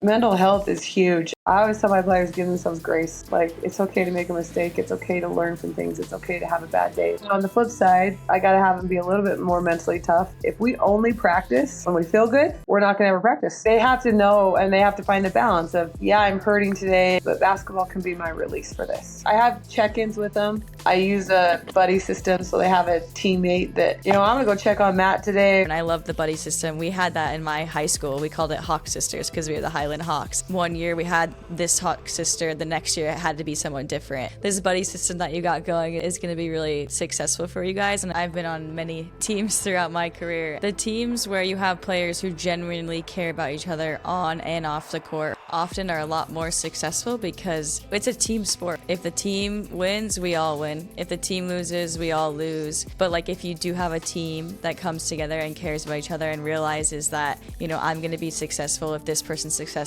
Mental health is huge. I always tell my players, give themselves grace. Like, it's okay to make a mistake. It's okay to learn from things. It's okay to have a bad day. On the flip side, I got to have them be a little bit more mentally tough. If we only practice when we feel good, we're not going to ever practice. They have to know, and they have to find the balance of, yeah, I'm hurting today, but basketball can be my release for this. I have check-ins with them. I use a buddy system, so they have a teammate that, I'm going to go check on Matt today. And I love the buddy system. We had that in my high school. We called it Hawk Sisters because we were the Highland Hawks. One year we had this Hawk sister. The next year it had to be someone different. This buddy system that you got going is going to be really successful for you guys. And I've been on many teams throughout my career. The teams where you have players who genuinely care about each other on and off the court often are a lot more successful because it's a team sport. If the team wins, we all win. If the team loses, we all lose. But like if you do have a team that comes together and cares about each other and realizes that, I'm going to be successful if this person's successful.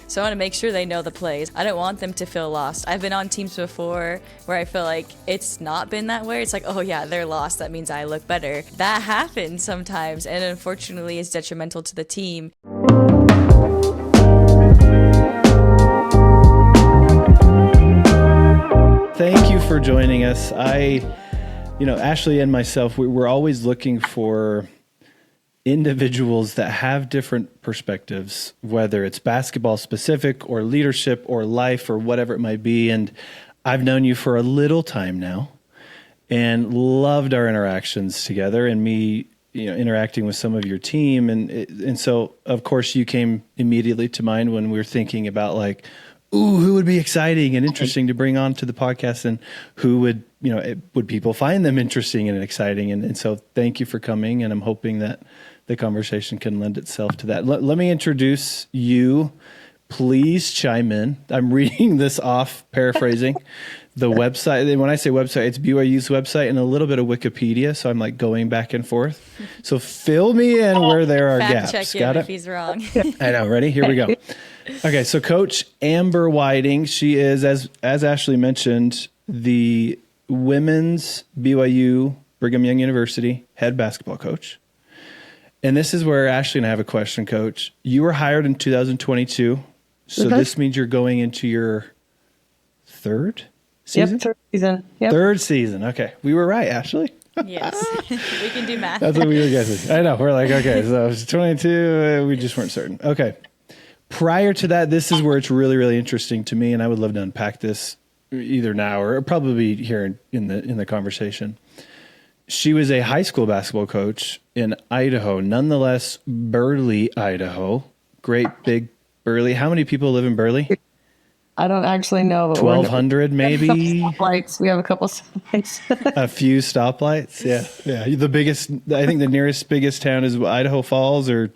So I want to make sure they know the plays. I don't want them to feel lost. I've been on teams before where I feel like it's not been that way. It's like, oh yeah, they're lost. That means I look better. That happens sometimes, and unfortunately is detrimental to the team. Thank you for joining us. Ashley and myself, we're always looking for individuals that have different perspectives, whether it's basketball specific or leadership or life or whatever it might be. And I've known you for a little time now and loved our interactions together and me, interacting with some of your team. And so, of course, you came immediately to mind when we were thinking about like, ooh, who would be exciting and interesting to bring on to the podcast, and who would, would people find them interesting and exciting? And so thank you for coming. And I'm hoping that the conversation can lend itself to that. Let me introduce you. Please chime in. I'm reading this off, paraphrasing the website. And when I say website, it's BYU's website and a little bit of Wikipedia. So I'm like going back and forth. So fill me in where there are gaps. Fact check him if he's wrong. I know. Ready? Here we go. Okay. So Coach Amber Whiting, she is, as Ashley mentioned, the women's BYU Brigham Young University head basketball coach. And this is where Ashley and I have a question, Coach. You were hired in 2022. So this means you're going into your third season? Yep, third season. Yep. Third season. Okay. We were right, Ashley. Yes. We can do math. That's what we were guessing. I know. We're like, okay, so it's 22. We just weren't certain. Okay. Prior to that, this is where it's really, really interesting to me, and I would love to unpack this either now or probably here in the conversation. She was a high school basketball coach in Idaho, nonetheless, Burley, Idaho. Great big Burley. How many people live in Burley? I don't actually know. 1,200 maybe? Stoplights. We have a couple stoplights. A few stoplights. Yeah. The biggest, I think the nearest biggest town is Idaho Falls or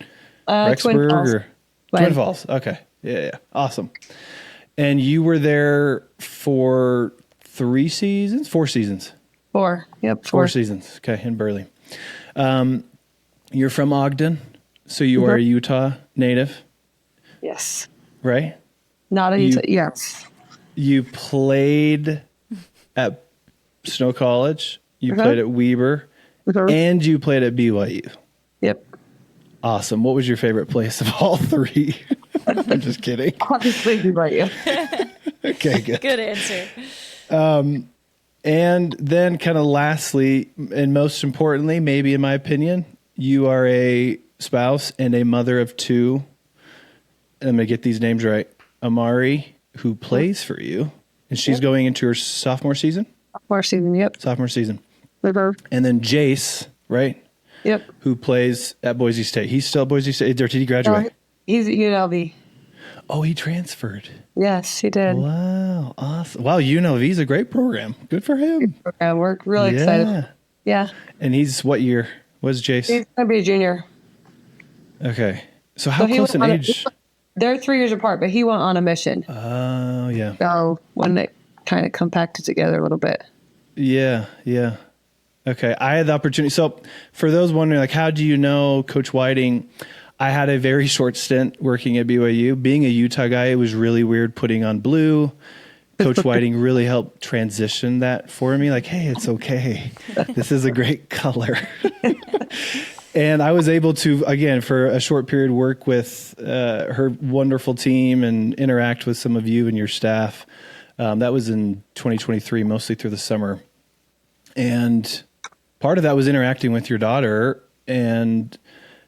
Rexburg or Twin Falls. Okay. Yeah. Awesome. And you were there for 4 seasons? Yep. Four seasons. Okay. In Burley. You're from Ogden, so you are a Utah native. Yes. Right? Not a Utah. Yes. You played at Snow College. You played at Weber. And you played at BYU. Yep. Awesome. What was your favorite place of all three? I'm just kidding. Obviously, BYU. Okay, good. Good answer. And then kind of lastly, and most importantly, maybe in my opinion, you are a spouse and a mother of two. And I'm going to get these names right. Amari, who plays for you, and she's going into her sophomore season? Sophomore season, yep. Sophomore season. River. And then Jace, right? Yep. Who plays at Boise State. He's still at Boise State. Or did he graduate? He's at UNLV. Oh, he transferred. Yes, he did. Wow, awesome. Wow, UNLV's a great program. Good for him. We're really excited. Yeah. And he's what year? What's Jace? He's going to be a junior. Okay. So how close in age? They're 3 years apart, but he went on a mission. Oh, yeah. So when they kind of compacted together a little bit. Yeah. Okay. I had the opportunity. So for those wondering, like, how do you know Coach Whiting? I had a very short stint working at BYU. Being a Utah guy, it was really weird putting on blue. Coach Whiting really helped transition that for me. Like, hey, it's okay. This is a great color. And I was able to, again, for a short period, work with her wonderful team and interact with some of you and your staff. That was in 2023, mostly through the summer. And part of that was interacting with your daughter and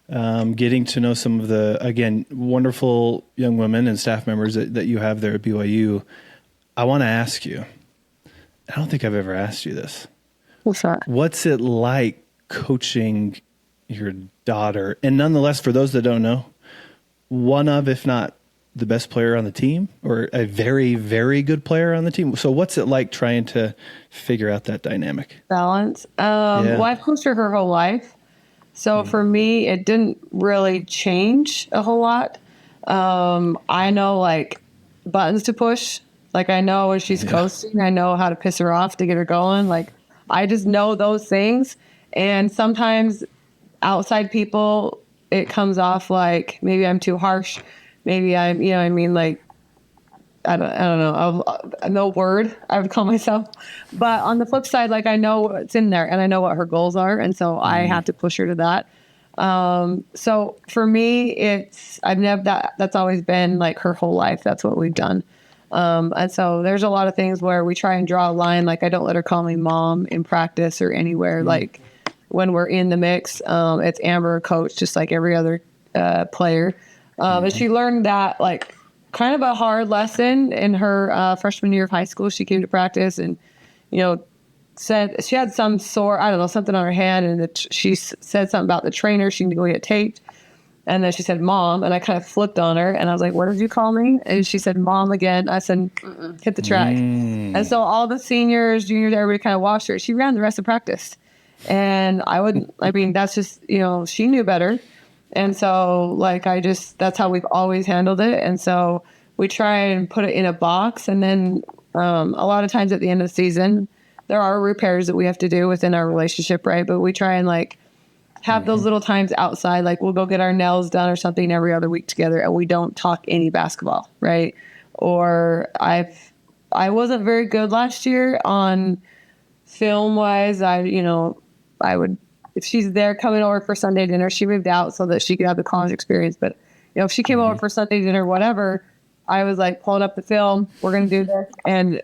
getting to know some of the, again, wonderful young women and staff members that you have there at BYU. I want to ask you, I don't think I've ever asked you this. What's that? What's it like coaching your daughter? And nonetheless, for those that don't know, one of, if not the best player on the team, or a very, very good player on the team. So what's it like trying to figure out that dynamic? Balance. Well, I've coached her whole life. So for me, it didn't really change a whole lot. I know like buttons to push. Like I know when she's coasting, I know how to piss her off to get her going. Like I just know those things. And sometimes outside people, it comes off like maybe I'm too harsh. Maybe I'm, you know what I mean? Like, I don't know. No word I would call myself. But on the flip side, like I know what's in there and I know what her goals are. And so I have to push her to that. So for me, that's always been like her whole life. That's what we've done. And so there's a lot of things where we try and draw a line. Like I don't let her call me mom in practice or anywhere. Like when we're in the mix, it's Amber coach, just like every other player. And she learned that like kind of a hard lesson in her freshman year of high school. She came to practice and, said she had some something on her hand, and she said something about the trainer. She needed to go get taped. And then she said, Mom. And I kind of flipped on her and I was like, what did you call me? And she said, Mom again. I said, hit the track. And so all the seniors, juniors, everybody kind of watched her. She ran the rest of practice. And that's just, she knew better. And so that's how we've always handled it. And so we try and put it in a box. And then a lot of times at the end of the season, there are repairs that we have to do within our relationship, right? But we try and have those little times outside, like we'll go get our nails done or something every other week together, and we don't talk any basketball, right? Or I wasn't very good last year on film wise. I would, if she's there coming over for Sunday dinner, she moved out so that she could have the college experience. But if she came over for Sunday dinner, whatever, I was like pulling up the film. We're gonna do this, and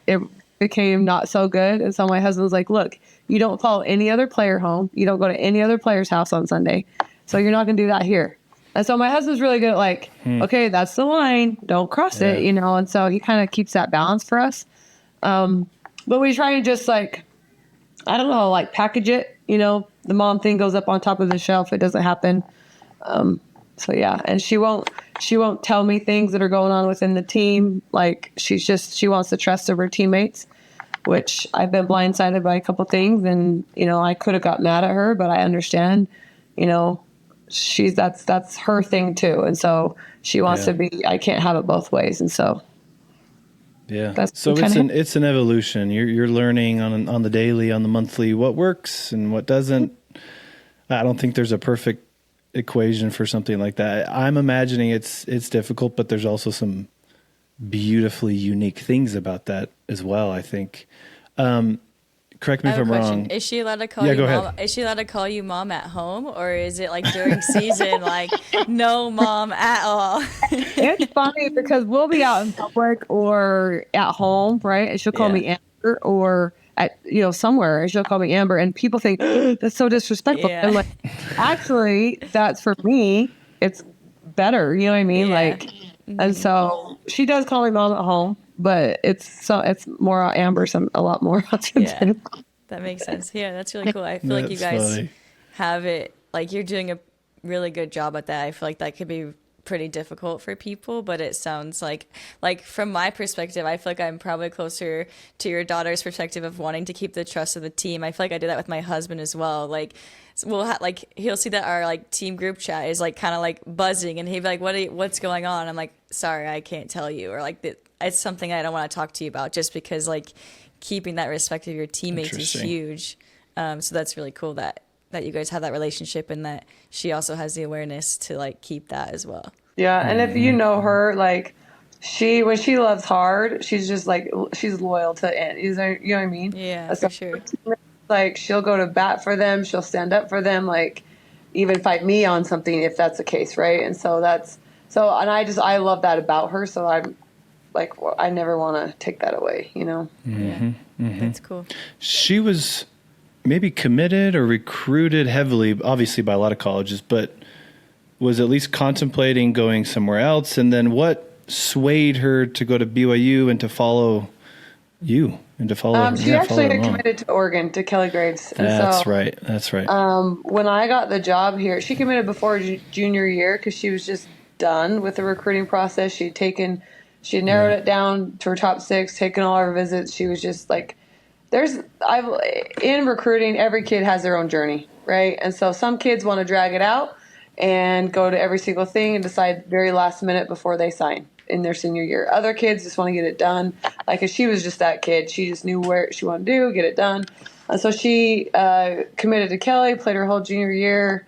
it became not so good. And so my husband was like, look, you don't follow any other player home. You don't go to any other player's house on Sunday. So you're not going to do that here. And so my husband's really good at okay, that's the line. Don't cross it, And so he kind of keeps that balance for us. But we try to just package it. The mom thing goes up on top of the shelf. It doesn't happen. So yeah. And she won't tell me things that are going on within the team. She wants the trust of her teammates, which I've been blindsided by a couple things, and I could have got mad at her, but I understand, that's her thing too, and so she wants to be. I can't have it both ways, and so so it's an evolution. You're learning on the daily, on the monthly, what works and what doesn't. I don't think there's a perfect equation for something like that. I'm imagining it's difficult, but there's also some beautifully unique things about that as well, I think. Correct me if I'm wrong. Is she allowed to call you mom? Is she allowed to call you mom at home, or is it during season no mom at all? It's funny because we'll be out in public or at home, right? And she'll call me Amber, or at somewhere, and she'll call me Amber, and people think that's so disrespectful. Yeah. And actually, that's for me. It's better. You know what I mean? Yeah. And so she does call me mom at home, but it's more Amber, a lot more. Yeah, that makes sense. Yeah, that's really cool. I feel like you guys have it, you're doing a really good job at that. I feel like that could be pretty difficult for people, but it sounds like from my perspective, I feel like I'm probably closer to your daughter's perspective of wanting to keep the trust of the team. I feel like I do that with my husband as well. He'll see that our team group chat is kind of buzzing, and he'd be like, what's going on? I'm like, sorry, I can't tell you, or it's something I don't want to talk to you about, just because keeping that respect of your teammates is huge. So that's really cool that you guys have that relationship, and that she also has the awareness to keep that as well. Yeah. And if you know her, when she loves hard, she's just she's loyal to it. You know what I mean? Yeah, for sure. She'll go to bat for them. She'll stand up for them. even fight me on something if that's the case, right? And so and I love that about her. So I'm like, well, I never want to take that away, you know? That's cool. She was maybe committed or recruited heavily, obviously by a lot of colleges, but was at least contemplating going somewhere else. And then what swayed her to go to BYU and to follow you and to follow? She actually had committed to Oregon, to Kelly Graves. And That's right. That's right. When I got the job here, she committed before junior year because she was just done with the recruiting process. She had narrowed it down to her top 6, taken all our visits. She was just like, in recruiting, every kid has their own journey, right? And so some kids want to drag it out and go to every single thing and decide very last minute before they sign in their senior year. Other kids just want to get it done. Like, she was just that kid. She just knew where she wanted to do, get it done. And so she committed to Kelly, played her whole junior year.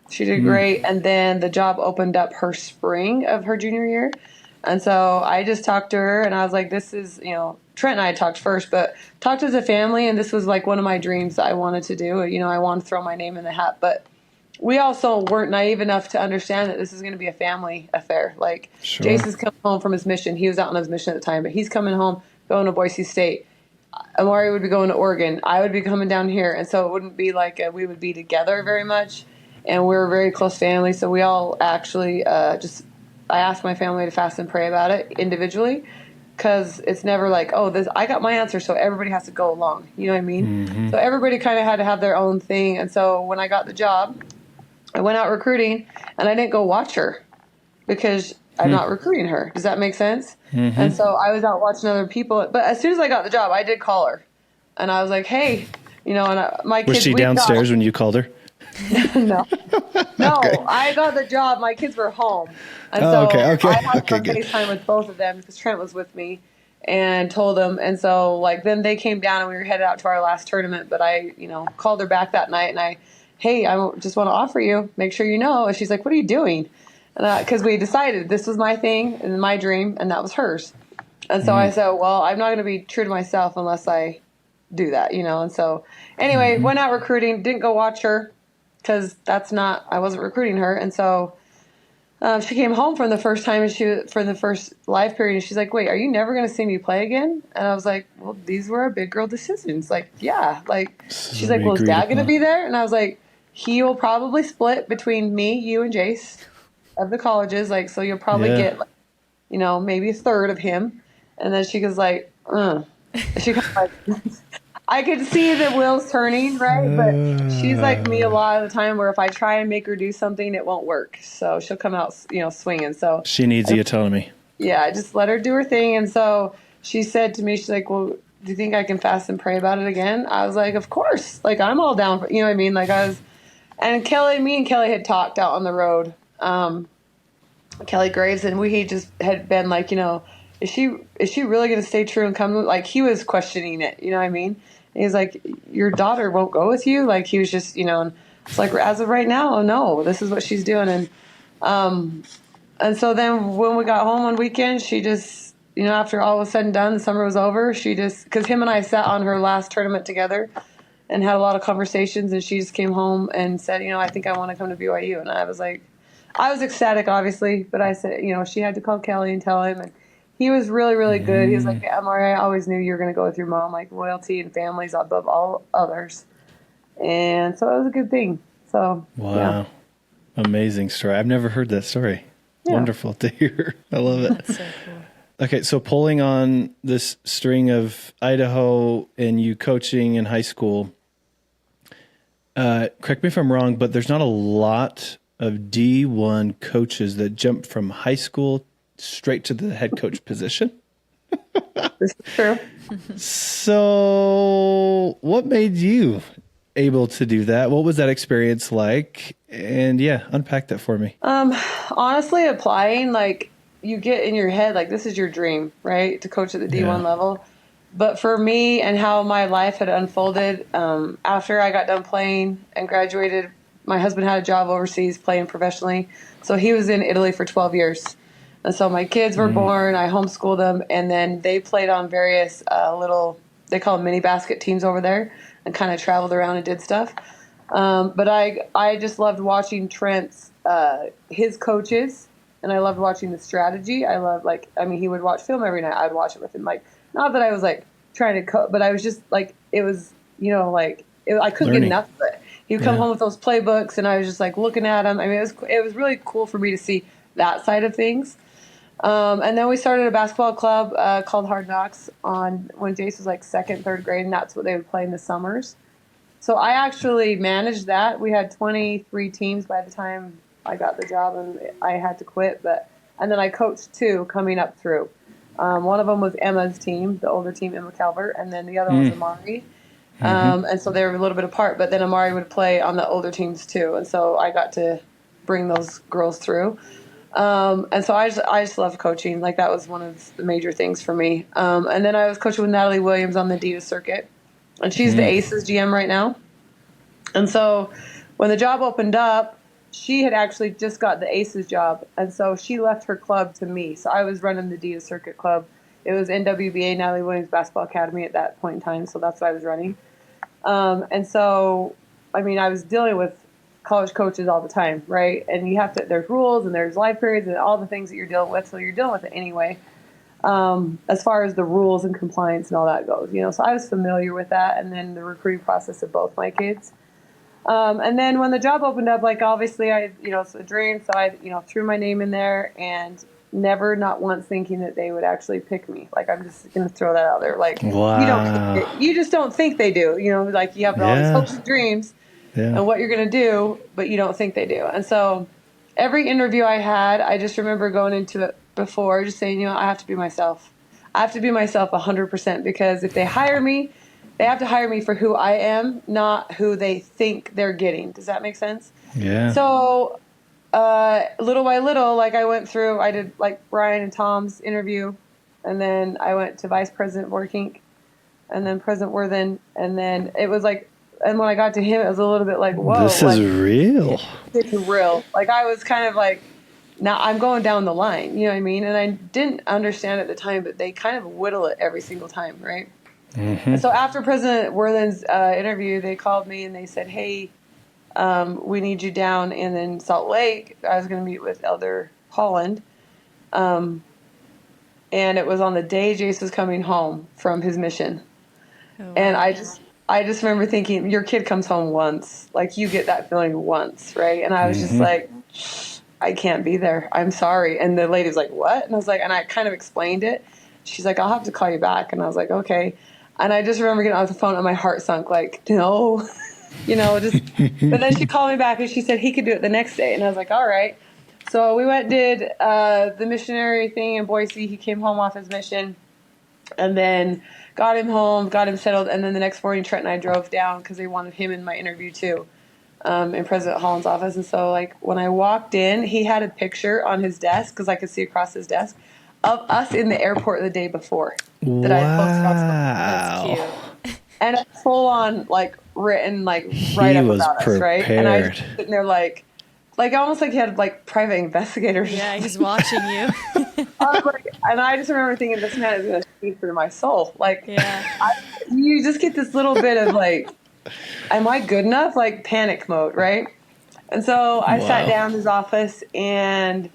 She did great. And then the job opened up her spring of her junior year. And so I just talked to her, and I was like, this is, Trent and I talked first, but talked as a family, and this was like one of my dreams that I wanted to do. I wanted to throw my name in the hat, but we also weren't naive enough to understand that this is going to be a family affair. Like, Sure. Jason's coming home from his mission. He was out on his mission at the time, but he's coming home, going to Boise State. Amari would be going to Oregon. I would be coming down here. And so it wouldn't be like we would be together very much. And we're a very close family. So we all actually I asked my family to fast and pray about it individually, because it's never like, I got my answer, so everybody has to go along. You know what I mean? Mm-hmm. So everybody kind of had to have their own thing. And so when I got the job, I went out recruiting, and I didn't go watch her because I'm not recruiting her. Does that make sense? Mm-hmm. And so I was out watching other people. But as soon as I got the job, I did call her. And I was like, hey, my kids. Was she downstairs when you called her? No. Okay. I got the job. My kids were home. And Okay. I had Okay, good. FaceTime with both of them because Trent was with me, and told them. And so, then they came down, and we were headed out to our last tournament. But I, called her back that night, and hey, I just want to offer you, make sure you know. And she's like, what are you doing? And because we decided this was my thing and my dream, and that was hers. And so I said, well, I'm not going to be true to myself unless I do that, And so anyway, went out recruiting, didn't go watch her because I wasn't recruiting her. And so she came home from the first time, and for the first live period, and she's like, wait, are you never going to see me play again? And I was like, well, these were our big girl decisions. Like, yeah. She's like, well, is Dad going to be there? And I was like, he will probably split between me, you, and Jace of the colleges. So you'll probably get, maybe a third of him. And then she goes she kind of like, I could see the wheels turning, right? But she's like me a lot of the time, where if I try and make her do something, it won't work. So she'll come out, swinging. So She needs the autonomy. Yeah, just let her do her thing. And so she said to me, she's like, well, do you think I can fast and pray about it again? I was like, of course. I'm all down for, you know what I mean? And me and Kelly had talked out on the road, Kelly Graves, and we just had been like, is she really going to stay true and come? He was questioning it, you know what I mean? And he's like, your daughter won't go with you? He was just, and it's like, as of right now, no, this is what she's doing. And so then when we got home on weekends, she just, after all was said and done, the summer was over, because him and I sat on her last tournament together and had a lot of conversations, and she just came home and said, I think I want to come to BYU. And I was like, I was ecstatic, obviously, but I said, she had to call Kelly and tell him, and he was really, really good. He was like, Amari, I always knew you were going to go with your mom, loyalty and families above all others. And so it was a good thing. So, wow. Yeah. Amazing story. I've never heard that story. Yeah. Wonderful to hear. I love it. That's so cool. Okay, so pulling on this string of Idaho and you coaching in high school, correct me if I'm wrong, but there's not a lot of D1 coaches that jump from high school straight to the head coach position. This is true. So what made you able to do that? What was that experience like? And unpack that for me. Honestly, applying, you get in your head, this is your dream, right? To coach at the D1 level. But for me and how my life had unfolded, after I got done playing and graduated, my husband had a job overseas playing professionally. So he was in Italy for 12 years. And so my kids were born, I homeschooled them, and then they played on various they call them mini basket teams over there, and kind of traveled around and did stuff. But I just loved watching Trent's, his coaches, and I loved watching the strategy. I loved, like, I mean, he would watch film every night. I'd watch it with him. Like, not that I was like trying to but I was just like, it was, like, I couldn't get enough of it. He would come home with those playbooks, and I was just like looking at him. I mean, it was really cool for me to see that side of things. And then we started a basketball club called Hard Knocks when Jace was like second, third grade, and that's what they would play in the summers. So I actually managed that. We had 23 teams by the time I got the job, and I had to quit. And then I coached 2 coming up through. One of them was Emma's team, the older team, Emma Calvert, and then the other one was Amari. And so they were a little bit apart, but then Amari would play on the older teams too. And so I got to bring those girls through. And so I just loved coaching. Like, that was one of the major things for me. And then I was coaching with Natalie Williams on the Ditto circuit, and she's the Aces GM right now. And so when the job opened up, she had actually just got the Aces job. And so she left her club to me. So I was running the Ditto circuit club. It was NWBA, Natalie Williams Basketball Academy at that point in time. So that's what I was running. And so, I mean, I was dealing with college coaches all the time, right? And there's rules and there's live periods and all the things that you're dealing with. So you're dealing with it anyway, as far as the rules and compliance and all that goes, So I was familiar with that. And then the recruiting process of both my kids. And then when the job opened up, like, obviously it's a dream. So I, threw my name in there, and never, not once, thinking that they would actually pick me. Like, I'm just going to throw that out there. Like, wow. you just don't think they do, like, you have all these hopes and dreams and what you're going to do, but you don't think they do. And so every interview I had, I just remember going into it before just saying, I have to be myself. I have to be myself 100%, because if they hire me, they have to hire me for who I am, not who they think they're getting. Does that make sense? Yeah. So little by little, like, I did like Brian and Tom's interview, and then I went to Vice President Borkink, and then President Worthen, and then it was like, and when I got to him, it was a little bit like, whoa. This is real. It's real. Like, I was kind of like, now I'm going down the line, you know what I mean? And I didn't understand at the time, but they kind of whittle it every single time, right? And so after President Worthen's interview, they called me and they said, hey, we need you down in Salt Lake. I was going to meet with Elder Holland. And it was on the day Jace was coming home from his mission. Oh, wow. And I just remember thinking, your kid comes home once. Like, you get that feeling once, right? And I was just like, I can't be there. I'm sorry. And the lady was like, what? And I was like, and I kind of explained it. She's like, I'll have to call you back. And I was like, okay. And I just remember getting off the phone and my heart sunk, like, no, but then she called me back and she said he could do it the next day. And I was like, all right. So we went, did the missionary thing in Boise. He came home off his mission, and then got him home, got him settled. And then the next morning, Trent and I drove down because they wanted him in my interview too, in President Holland's office. And so, like, when I walked in, he had a picture on his desk, because I could see across his desk, of us in the airport the day before that I had posted on. That's cute. And it's full on, like, written, like, right up about us, right? And I was sitting there like almost like he had, like, private investigators. Yeah, he's watching you. And I just remember thinking, this man is going to speak through my soul. Like, you just get this little bit of, like, am I good enough? Like, panic mode, right? And so I sat down in his office, and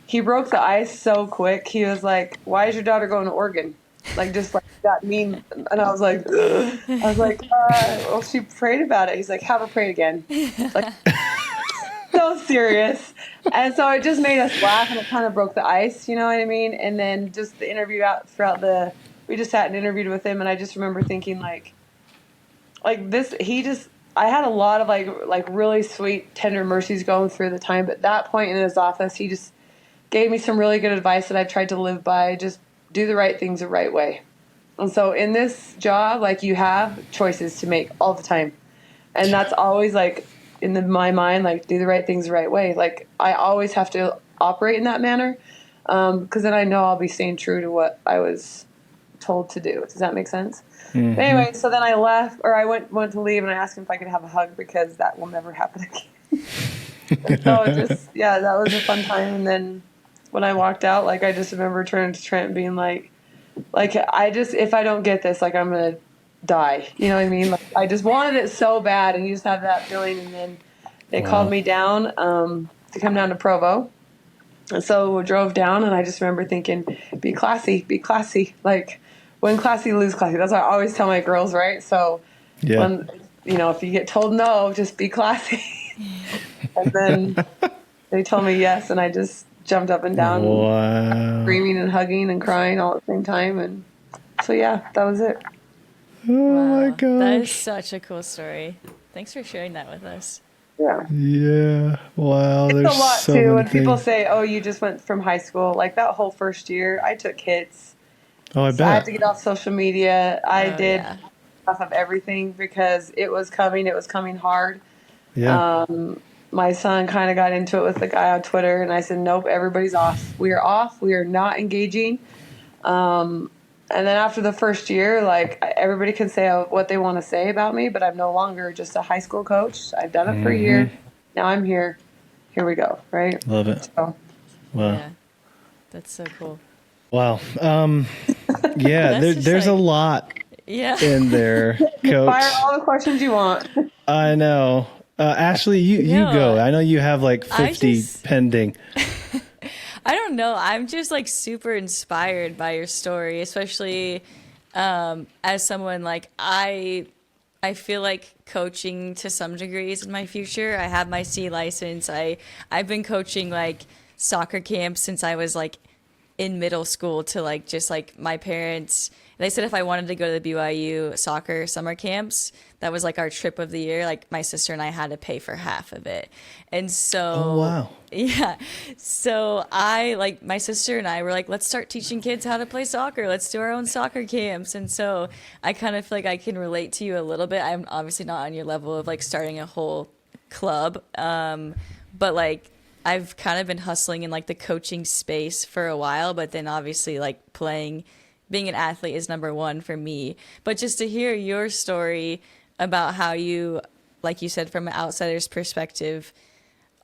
he broke the ice so quick. He was like, why is your daughter going to Oregon? Like, just like that mean. And I was like, well, she prayed about it. He's like, have her pray again. Like, so serious. And so it just made us laugh, and it kind of broke the ice, you know what I mean? And then just the interview we just sat and interviewed with him, and I just remember thinking, like this, I had a lot of like really sweet, tender mercies going through the time. But at that point in his office, he just gave me some really good advice that I've tried to live by. Just do the right things the right way. And so in this job, like, you have choices to make all the time. And that's always, like, my mind, like, do the right things the right way. Like, I always have to operate in that manner, because then I know I'll be staying true to what I was told to do. Does that make sense? Mm-hmm. Anyway, so then I left, or I went to leave, and I asked him if I could have a hug, because that will never happen again. So that was a fun time. And then when I walked out, like, I just remember turning to Trent and being like, if I don't get this, like, I'm going to die. You know what I mean? Like, I just wanted it so bad, and you just have that feeling. And then they called me down to come down to Provo. And so we drove down, and I just remember thinking, be classy, be classy. Like, win classy, lose classy. That's what I always tell my girls, right? So when, if you get told no, just be classy. And then they told me yes, and I just jumped up and down, screaming and hugging and crying all at the same time. And so, yeah, that was it. Oh my gosh. That is such a cool story. Thanks for sharing that with us. Yeah. Yeah. Wow. It's There's a lot so too. many When people things. say, "Oh, you just went from high school," like that whole first year, I took hits. Oh, I So I had bet. to get off social media. I did Yeah. off of everything because it was coming. It was coming hard. Yeah. My son kind of got into it with the guy on Twitter, and I said, "Nope, everybody's off. We are off. We are not engaging." And then after the first year, like, everybody can say what they want to say about me, but I'm no longer just a high school coach. I've done it for a year. Now I'm here. Here we go. Right. Love it. So, Wow. Yeah. That's so cool. Wow. Yeah, That's just there's a like- lot Yeah. in there, Coach. fire all the questions you want. I know. Ashley, you No, go. I know you have like 50 pending. I don't know. I'm just like super inspired by your story, especially as someone like I feel like coaching to some degrees in my future. I have my C license. I've been coaching like soccer camps since I was like in middle school to like just like my parents. They said if I wanted to go to the BYU soccer summer camps, that was like our trip of the year. Like my sister and I had to pay for half of it. And so, Oh, wow. yeah. So my sister and I were like, let's start teaching kids how to play soccer. Let's do our own soccer camps. And so I kind of feel like I can relate to you a little bit. I'm obviously not on your level of like starting a whole club. But like, I've kind of been hustling in like the coaching space for a while, but then obviously like being an athlete is number one for me. But just to hear your story about how you, like you said, from an outsider's perspective,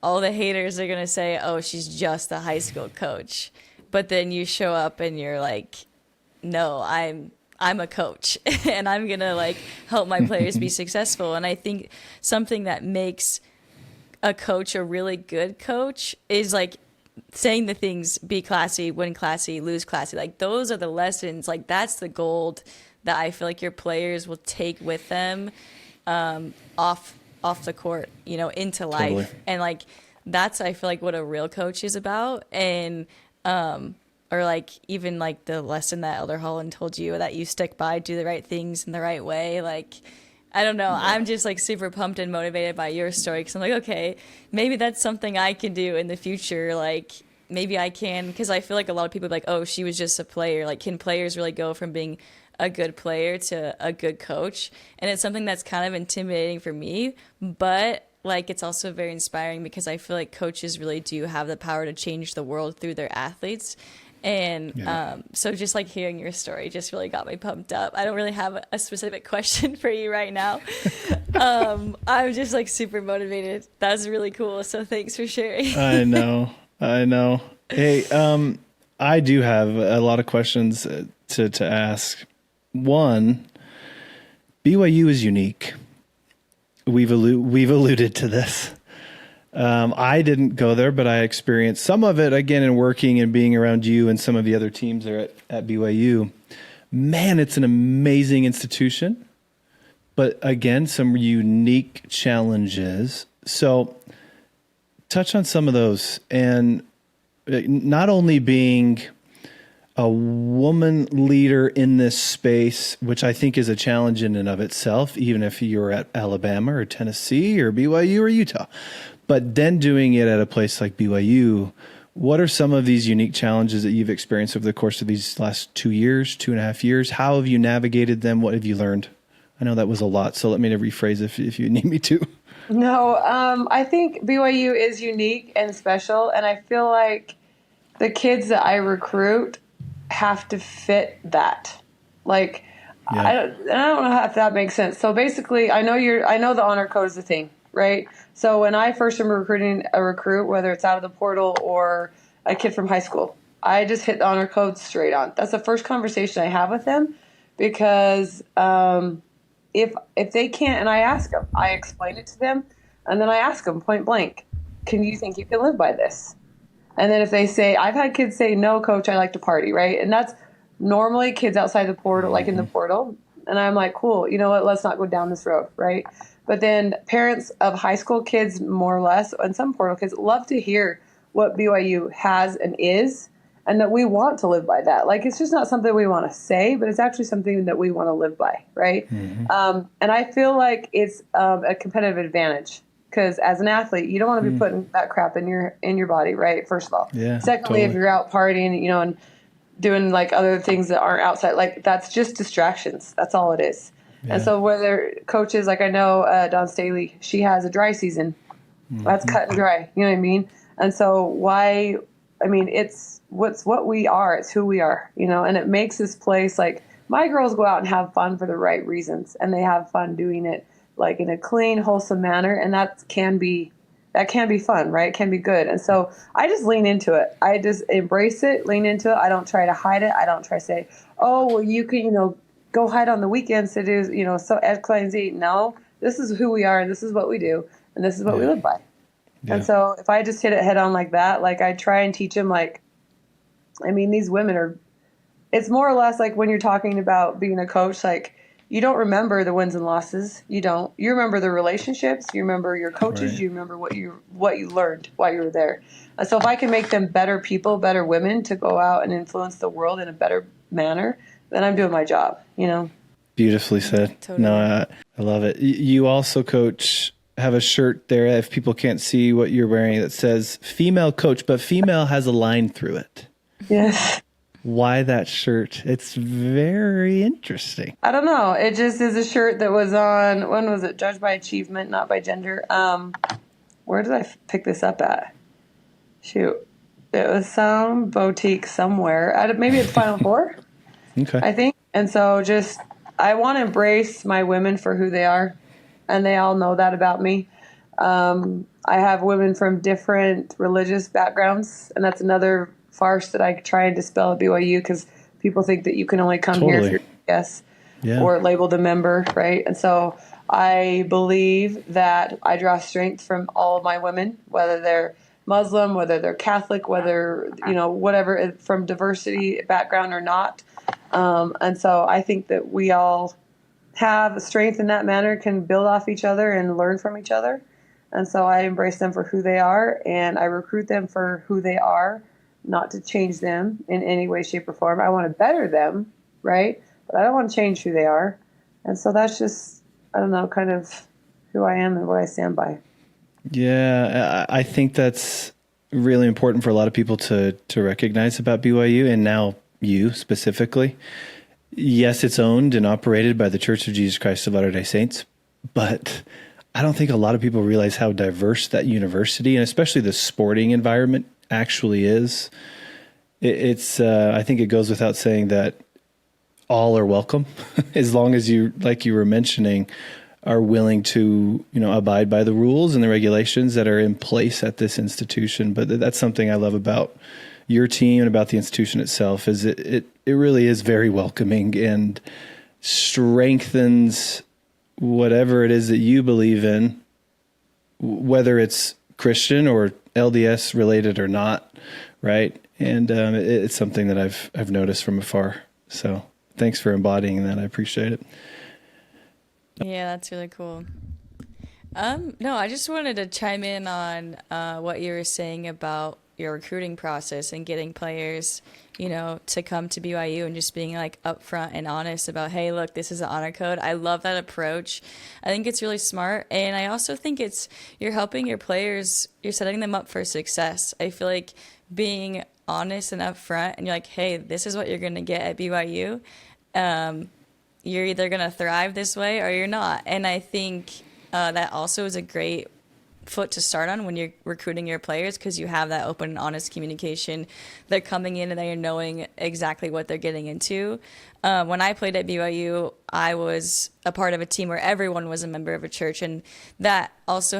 all the haters are going to say, oh, she's just a high school coach. But then you show up and you're like, no, I'm a coach and I'm going to like help my players be successful. And I think something that makes a coach a really good coach is like saying the things, be classy, win classy, lose classy. Like those are the lessons. Like that's the gold that I feel like your players will take with them off the court, into life. Totally. And like that's I feel like what a real coach is about. And or like even like the lesson that Elder Holland told you, that you stick by, do the right things in the right way. Like I don't know. Yeah. I'm just like super pumped and motivated by your story because I'm like, okay, maybe that's something I can do in the future. Like maybe I can, because I feel like a lot of people are like, oh, she was just a player. Like, can players really go from being a good player to a good coach? And it's something that's kind of intimidating for me, but like it's also very inspiring because I feel like coaches really do have the power to change the world through their athletes. And so just like hearing your story just really got me pumped up. I don't really have a specific question for you right now. I'm just like super motivated. That was really cool. So thanks for sharing. I know. Hey, I do have a lot of questions to ask. One, BYU is unique. We've alluded to this. I didn't go there, but I experienced some of it again in working and being around you and some of the other teams there at BYU. Man, it's an amazing institution, but again, some unique challenges. So touch on some of those, and not only being a woman leader in this space, which I think is a challenge in and of itself, even if you're at Alabama or Tennessee or BYU or Utah. But then doing it at a place like BYU, what are some of these unique challenges that you've experienced over the course of these last 2.5 years? How have you navigated them? What have you learned? I know that was a lot, so let me rephrase if you need me to. No, I think BYU is unique and special, and I feel like the kids that I recruit have to fit that. Like, yeah. I don't know if that makes sense. So basically, I know the honor code is the thing, right? So when I first am recruiting a recruit, whether it's out of the portal or a kid from high school, I just hit the honor code straight on. That's the first conversation I have with them because if they can't, and I ask them, I explain it to them, and then I ask them point blank, can you think you can live by this? And then if they say, I've had kids say, no, coach, I like to party, right? And that's normally kids outside the portal, like in the portal. And I'm like, cool, you know what? Let's not go down this road, right? But then parents of high school kids, more or less, and some portal kids love to hear what BYU has and is, and that we want to live by that. Like, it's just not something we want to say, but it's actually something that we want to live by, right? And I feel like it's a competitive advantage. Because as an athlete, you don't want to be putting that crap in your body, right? First of all. Yeah, Secondly, totally. if you're out partying, and doing like other things that aren't outside, like that's just distractions. That's all it is. Yeah. And so whether coaches, like I know Dawn Staley, she has a dry season. That's cut and dry. You know what I mean? And so it's what we are. It's who we are, and it makes this place like my girls go out and have fun for the right reasons, and they have fun doing it like in a clean, wholesome manner, and that can be fun, right? It can be good. And so I just lean into it. I just embrace it, lean into it. I don't try to hide it. I don't try to say, oh, well, you can, go hide on the weekends to do, so X, Y, and Z. No, this is who we are, and this is what we do, and this is what we live by. Yeah. And so if I just hit it head on like that, like I try and teach them, these women it's more or less like when you're talking about being a coach, like, you don't remember the wins and losses. You don't. You remember the relationships. You remember your coaches. Right. You remember what you learned while you were there. And so if I can make them better people, better women to go out and influence the world in a better manner, then I'm doing my job, Beautifully said. Totally. No, I love it. You also, Coach, have a shirt there, if people can't see what you're wearing, that says female coach, but female has a line through it. Yes. Why that shirt? It's very interesting. I don't know. It just is a shirt that was on, when was it? Judged by achievement, not by gender. Where did I pick this up at? Shoot. It was some boutique somewhere. Maybe it's Final Four, okay. I think. And so I want to embrace my women for who they are, and they all know that about me. I have women from different religious backgrounds, and that's another farce that I try and dispel at BYU, because people think that you can only come here if you're a guest or labeled a member, right? And so I believe that I draw strength from all of my women, whether they're Muslim, whether they're Catholic, whether, whatever, from diversity background or not. And so I think that we all have strength in that manner, can build off each other and learn from each other. And so I embrace them for who they are, and I recruit them for who they are, not to change them in any way, shape, or form. I want to better them, right? But I don't want to change who they are. And so that's just, I don't know, kind of who I am and what I stand by. Yeah, I think that's really important for a lot of people to recognize about BYU, and now you specifically. Yes, it's owned and operated by the Church of Jesus Christ of Latter-day Saints, but I don't think a lot of people realize how diverse that university, and especially the sporting environment, actually is. It's I think it goes without saying that all are welcome, as long as you, like you were mentioning, are willing to, abide by the rules and the regulations that are in place at this institution. But that's something I love about your team and about the institution itself, is it really is very welcoming and strengthens whatever it is that you believe in, whether it's Christian or LDS related or not, right? And it's something that I've noticed from afar. So thanks for embodying that. I appreciate it. Yeah, that's really cool. No, I just wanted to chime in on what you were saying about your recruiting process and getting players, to come to BYU, and just being like upfront and honest about, hey, look, this is an honor code. I love that approach. I think it's really smart. And I also think you're helping your players, you're setting them up for success. I feel like being honest and upfront, and you're like, hey, this is what you're going to get at BYU. You're either going to thrive this way or you're not. And I think that also is a great foot to start on when you're recruiting your players, because you have that open and honest communication. They're coming in and they're knowing exactly what they're getting into. When I played at BYU, I was a part of a team where everyone was a member of a church, and that also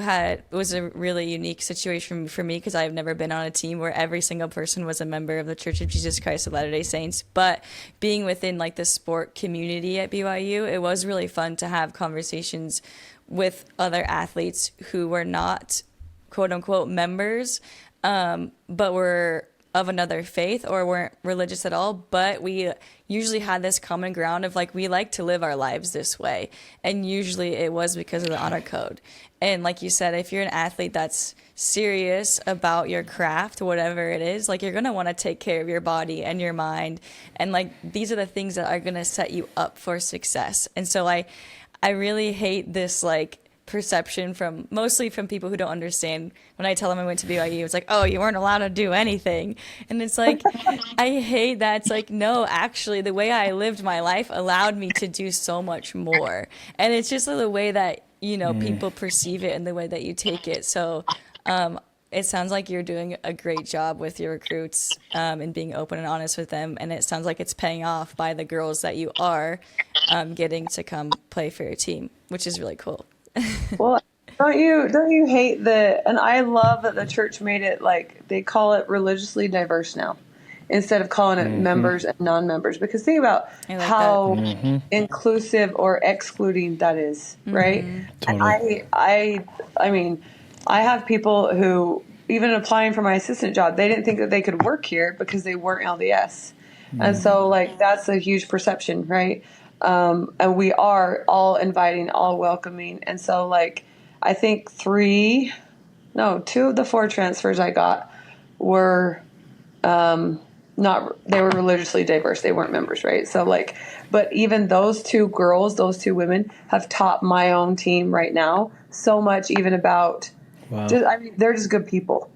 was a really unique situation for me, because I've never been on a team where every single person was a member of the Church of Jesus Christ of Latter-day Saints. But being within like the sport community at BYU, it was really fun to have conversations with other athletes who were not quote unquote members, but were of another faith or weren't religious at all, but we usually had this common ground of like, we like to live our lives this way. And usually it was because of the honor code. And like you said, if you're an athlete that's serious about your craft, whatever it is, like, you're going to want to take care of your body and your mind. And like, these are the things that are going to set you up for success. And so I really hate this like perception mostly from people who don't understand. When I tell them I went to BYU, it's like, oh, you weren't allowed to do anything. And it's like, I hate that. It's like, no, actually, the way I lived my life allowed me to do so much more. And it's just the way that, people perceive it and the way that you take it. So it sounds like you're doing a great job with your recruits and being open and honest with them. And it sounds like it's paying off by the girls that you are getting to come play for your team, which is really cool. Well, don't you hate and I love that the church made it like they call it religiously diverse now, instead of calling it members and non-members, because think about how inclusive or excluding that is, right? Totally. And I mean, I have people who, even applying for my assistant job, they didn't think that they could work here because they weren't LDS. And so like, that's a huge perception, right? And we are all inviting, all welcoming. And so like, I think 2 of the 4 transfers I got were, they were religiously diverse. They weren't members, right? So like, but even those 2 girls, those 2 women have taught my own team right now so much, even about, they're just good people.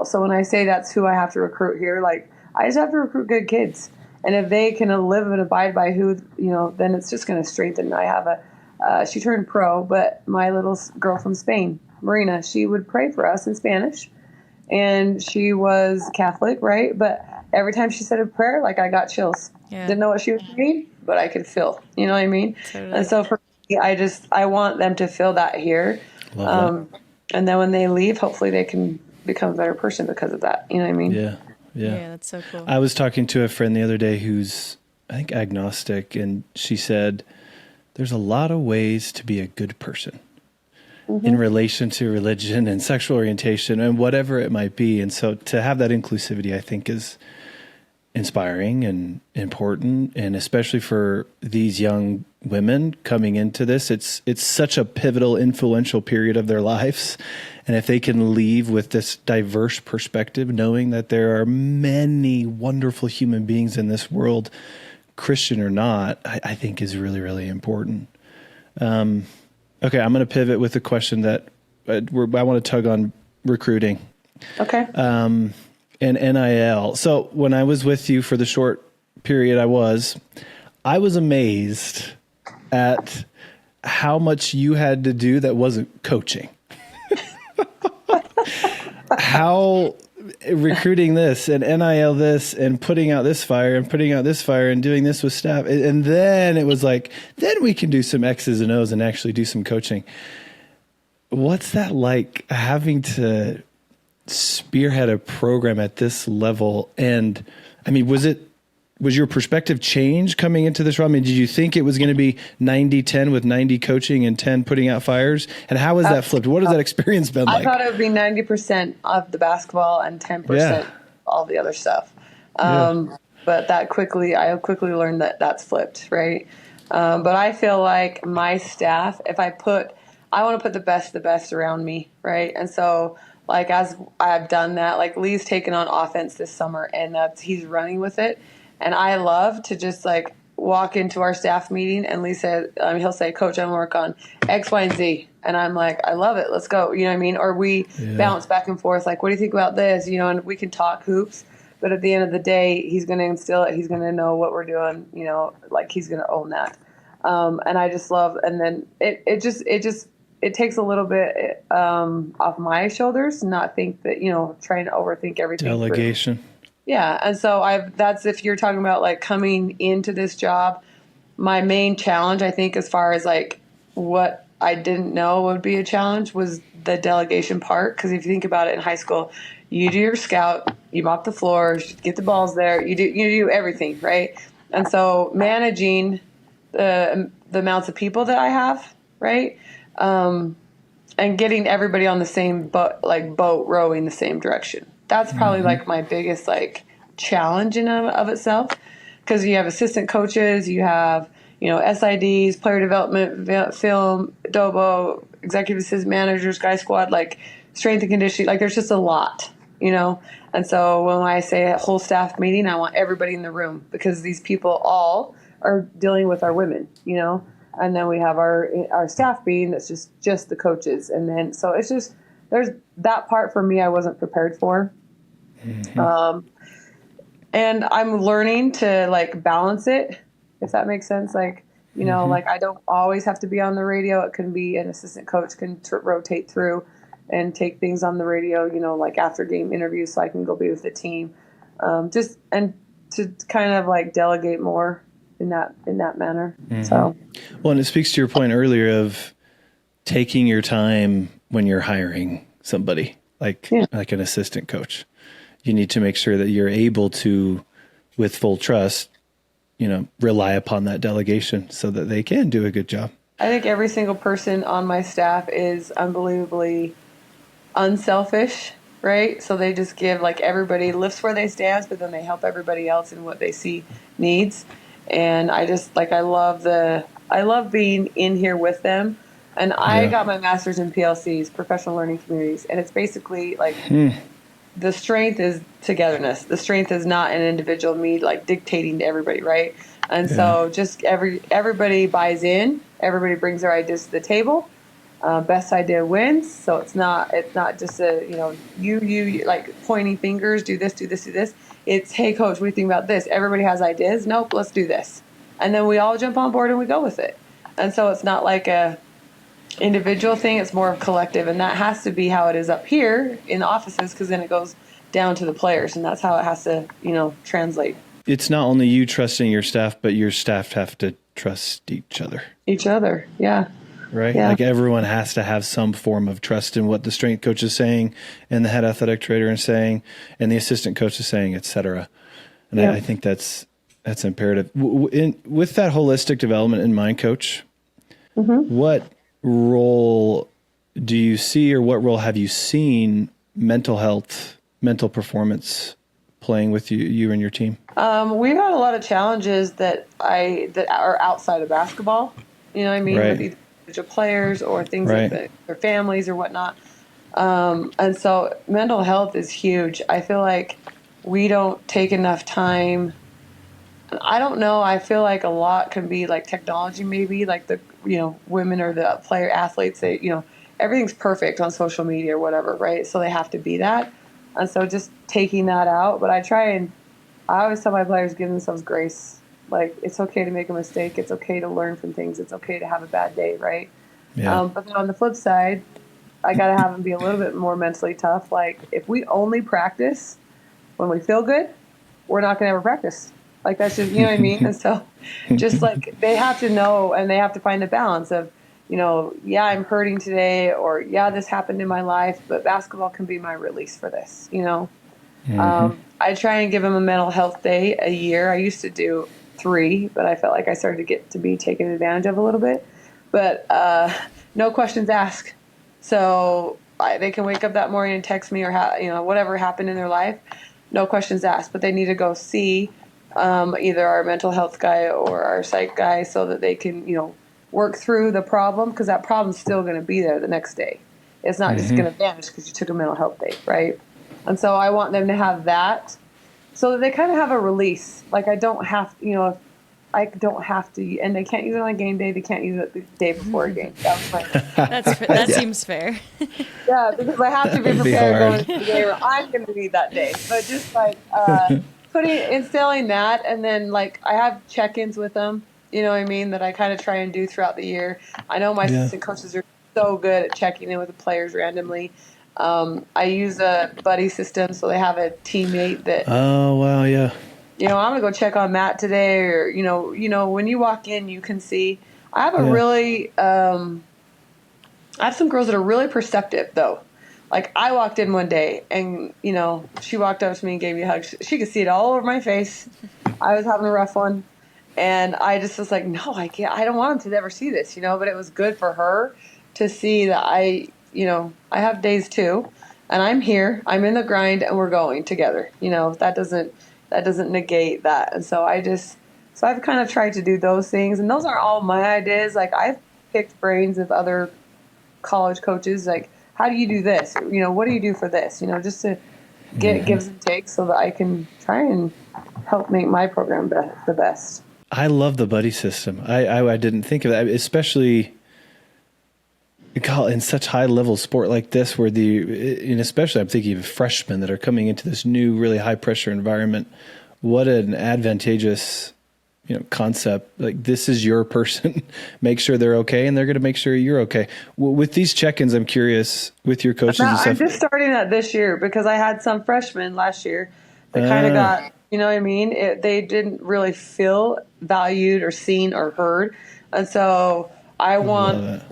So when I say that's who I have to recruit here, like, I just have to recruit good kids. And if they can live and abide by who, then it's just going to strengthen. I have she turned pro, but my little girl from Spain, Marina, she would pray for us in Spanish. And she was Catholic, right? But every time she said a prayer, like, I got chills. Yeah. Didn't know what she was saying, but I could feel, you know what I mean? Totally. And so for me, I want them to feel that here. Love that. And then when they leave, hopefully they can become a better person because of that. You know what I mean? Yeah. Yeah, that's so cool. I was talking to a friend the other day who's, I think, agnostic, and she said, there's a lot of ways to be a good person in relation to religion and sexual orientation and whatever it might be. And so to have that inclusivity, I think, is inspiring and important, and especially for these young women coming into this, it's such a pivotal, influential period of their lives. And if they can leave with this diverse perspective, knowing that there are many wonderful human beings in this world, Christian or not, I think is really, really important. Okay, I'm going to pivot with a question that I want to tug on recruiting. Okay. And NIL. So when I was with you for the short period I was amazed at how much you had to do that wasn't coaching. How recruiting this and NIL this and putting out this fire and putting out this fire and doing this with staff. And then it was like, then we can do some X's and O's and actually do some coaching. What's that like, having to spearhead a program at this level? And I mean, was your perspective change coming into this role? I mean, did you think it was going to be 90-10 with 90 coaching and 10 putting out fires? And how has that flipped? What has that experience been like? I thought it would be 90% of the basketball and 10% all the other stuff. But I quickly learned that that's flipped, right? But I feel like my staff, I want to put the best around me, right? And so, like, as I've done that, like, Lee's taken on offense this summer, and he's running with it. And I love to just like walk into our staff meeting and Lee said, he'll say, Coach, I'm going to work on X, Y, and Z. And I'm like, I love it. Let's go. You know what I mean? Or we bounce back and forth. Like, what do you think about this? You know, and we can talk hoops. But at the end of the day, he's going to instill it. He's going to know what we're doing. You know, like, he's going to own that. And I just love, and then it just it takes a little bit off my shoulders, not think that, trying to overthink everything. Delegation. Yeah. And so that's, if you're talking about like coming into this job, my main challenge, I think, as far as like what I didn't know would be a challenge, was the delegation part. Because if you think about it, in high school, you do your scout, you mop the floors, you get the balls there, you do everything, right? And so managing the amounts of people that I have, right, and getting everybody on the same boat rowing the same direction. That's probably like my biggest like challenge in of itself, because you have assistant coaches, you have SIDs, player development, film, Dobo, executive assistant managers, guy squad, like strength and conditioning. Like there's just a lot, And so when I say a whole staff meeting, I want everybody in the room, because these people all are dealing with our women, And then we have our staff meeting that's just the coaches, and then so it's just, there's that part for me I wasn't prepared for. And I'm learning to like balance it, if that makes sense. Like, like I don't always have to be on the radio. It can be an assistant coach can rotate through and take things on the radio, like after game interviews, so I can go be with the team. Just, and to kind of like delegate more in that manner. So, well, and it speaks to your point earlier of taking your time when you're hiring somebody like an assistant coach. You need to make sure that you're able to, with full trust, rely upon that delegation so that they can do a good job. I think every single person on my staff is unbelievably unselfish, right? So they just give, like, everybody lifts where they stand, but then they help everybody else in what they see needs. And I just, like, I love being in here with them. And I got my master's in PLCs, professional learning communities. And it's basically like, the strength is togetherness. The strength is not an individual, me like dictating to everybody, right? And so just everybody buys in. Everybody brings their ideas to the table. Best idea wins. So it's not just a you like pointing fingers. Do this, do this, do this. It's, hey coach, what do you think about this? Everybody has ideas. Nope, let's do this. And then we all jump on board and we go with it. And so it's not like a individual thing, it's more of collective, and that has to be how it is up here in the offices, because then it goes down to the players, and that's how it has to translate. It's not only you trusting your staff, but your staff have to trust each other, right? Like everyone has to have some form of trust in what the strength coach is saying and the head athletic trainer is saying and the assistant coach is saying, etc. And I think that's imperative. With that holistic development in mind, coach, what role do you see, or what role have you seen mental health, mental performance playing with you and your team? We've had a lot of challenges that are outside of basketball, right, with either individual players or things like their families or whatnot. And so mental health is huge. I feel like we don't take enough time. I don't know. I feel like a lot can be like technology, maybe like the, women or the player athletes, they, everything's perfect on social media or whatever, right? So they have to be that. And so just taking that out. But I always tell my players, give themselves grace. Like, it's okay to make a mistake. It's okay to learn from things. It's okay to have a bad day, right? Yeah. But then on the flip side, I got to have them be a little bit more mentally tough. Like, if we only practice when we feel good, we're not going to ever practice. Like, that's just, what I mean? And so just like, they have to know, and they have to find the balance of, I'm hurting today, or this happened in my life, but basketball can be my release for this, I try and give them a mental health day a year. I used to do 3, but I felt like I started to get to be taken advantage of a little bit. But no questions asked. So they can wake up that morning and text me, or whatever happened in their life. No questions asked, but they need to go see either our mental health guy or our psych guy, so that they can, work through the problem, because that problem's still going to be there the next day. It's not just going to vanish because you took a mental health day, right? And so I want them to have that, so that they kind of have a release. Like, I don't have, I don't have to, and they can't use it on a game day. They can't use it the day before a game. That was my. That seems fair. Yeah, because I have to be prepared going into the day where I'm going to need that day. But just like instilling that, and then like I have check-ins with them. You know what I mean? That I kind of try and do throughout the year. I know my assistant coaches are so good at checking in with the players randomly. I use a buddy system, so they have a teammate that. Oh wow, yeah. I'm gonna go check on Matt today, or when you walk in, you can see. I have a Yeah. really, I have some girls that are really perceptive, though. Like, I walked in one day, and she walked up to me and gave me a hug. She could see it all over my face. I was having a rough one, and I just was like, no, I can't. I don't want them to ever see this, But it was good for her to see that I have days too, and I'm here. I'm in the grind, and we're going together. That doesn't negate that. And so I've kind of tried to do those things, and those aren't all my ideas. Like, I've picked brains of other college coaches, like, how do you do this? What do you do for this? Just to get gives and takes so that I can try and help make my program the best. I love the buddy system. I didn't think of that, especially in such high level sport like this, where and especially I'm thinking of freshmen that are coming into this new, really high pressure environment. What an advantageous, concept. Like, this is your person. Make sure they're okay, and they're going to make sure you're okay. With these check-ins, I'm curious with your coaches and stuff. I'm just starting that this year because I had some freshmen last year that kind of got, you know what I mean? They didn't really feel valued or seen or heard. And so I want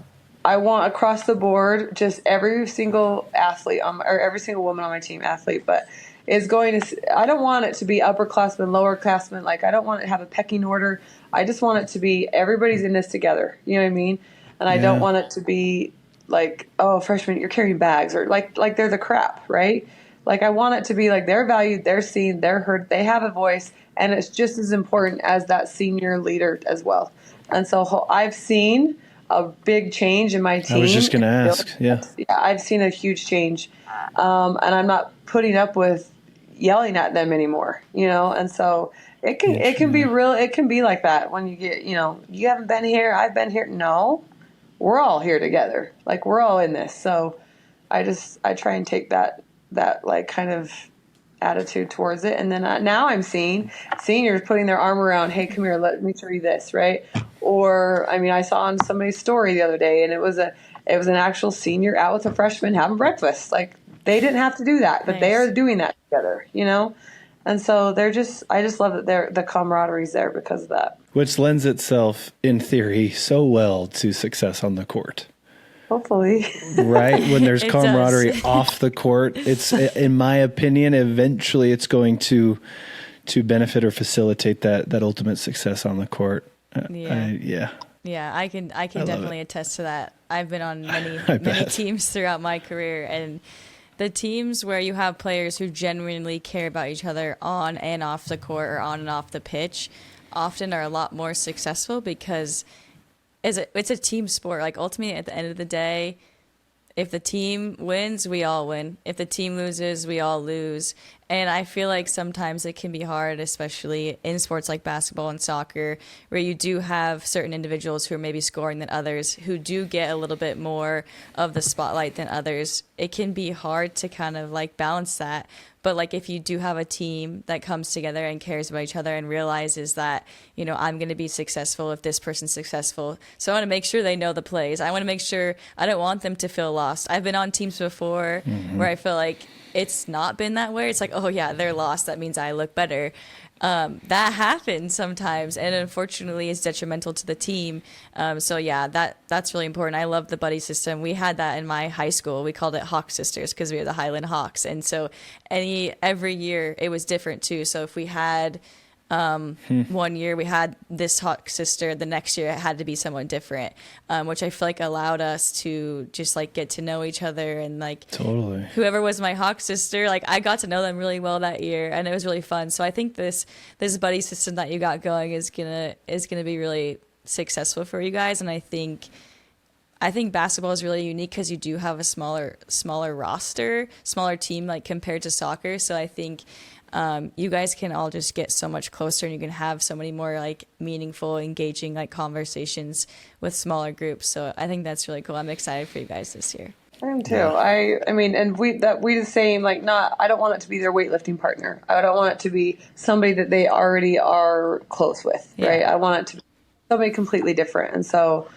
across the board, just every single athlete or every single woman on my team, athlete, but is going to, I don't want it to be upperclassmen, lowerclassmen. Like, I don't want it to have a pecking order. I just want it to be everybody's in this together. You know what I mean? And I don't want it to be like, oh, freshmen, you're carrying bags, or like they're the crap, right? Like, I want it to be like they're valued, they're seen, they're heard, they have a voice, and it's just as important as that senior leader as well. And so I've seen a big change in my team. I was just going to ask. Yeah, I've seen a huge change. And I'm not putting up with yelling at them anymore, and so it can be real. It can be like that when you get, you haven't been here, I've been here. No, we're all here together. Like, we're all in this. So I try and take that like kind of attitude towards it. And then now I'm seeing seniors putting their arm around, hey, come here, let me show you this. Right. Or, I saw on somebody's story the other day, and it was an actual senior out with a freshman having breakfast. Like, they didn't have to do that, but they are doing that together, And so I just love that the camaraderie's there because of that. Which lends itself, in theory, so well to success on the court. Hopefully. Right? When there's camaraderie off the court, it's, in my opinion, eventually it's going to benefit or facilitate that ultimate success on the court. Yeah, I can definitely attest to that. I've been on many teams throughout my career, and the teams where you have players who genuinely care about each other on and off the court or on and off the pitch often are a lot more successful because it's a team sport. Like, ultimately, at the end of the day, if the team wins, we all win. If the team loses, we all lose. And I feel like sometimes it can be hard, especially in sports like basketball and soccer, where you do have certain individuals who are maybe scoring than others, who do get a little bit more of the spotlight than others. It can be hard to kind of like balance that. But like, if you do have a team that comes together and cares about each other and realizes that, I'm going to be successful if this person's successful. So I want to make sure they know the plays. I want to make sure, I don't want them to feel lost. I've been on teams before where I feel like it's not been that way. It's like, oh yeah, they're lost. That means I look better. That happens sometimes, and unfortunately is detrimental to the team. So yeah, that's really important. I love the buddy system. We had that in my high school. We called it Hawk Sisters because we were the Highland Hawks. And so every year it was different too. So if we had one year we had this Hawk sister, the next year it had to be someone different, which I feel like allowed us to just like get to know each other, and like totally whoever was my Hawk sister, like I got to know them really well that year, and it was really fun. So I think this buddy system that you got going is gonna be really successful for you guys. And I think basketball is really unique because you do have a smaller roster, smaller team, like compared to soccer. So I think you guys can all just get so much closer, and you can have so many more like meaningful, engaging like conversations with smaller groups. So I think that's really cool. I'm excited for you guys this year. I am too. Yeah. I mean, and we the same, like, I don't want it to be their weightlifting partner. I don't want it to be somebody that they already are close with, right? I want it to be somebody completely different. And so,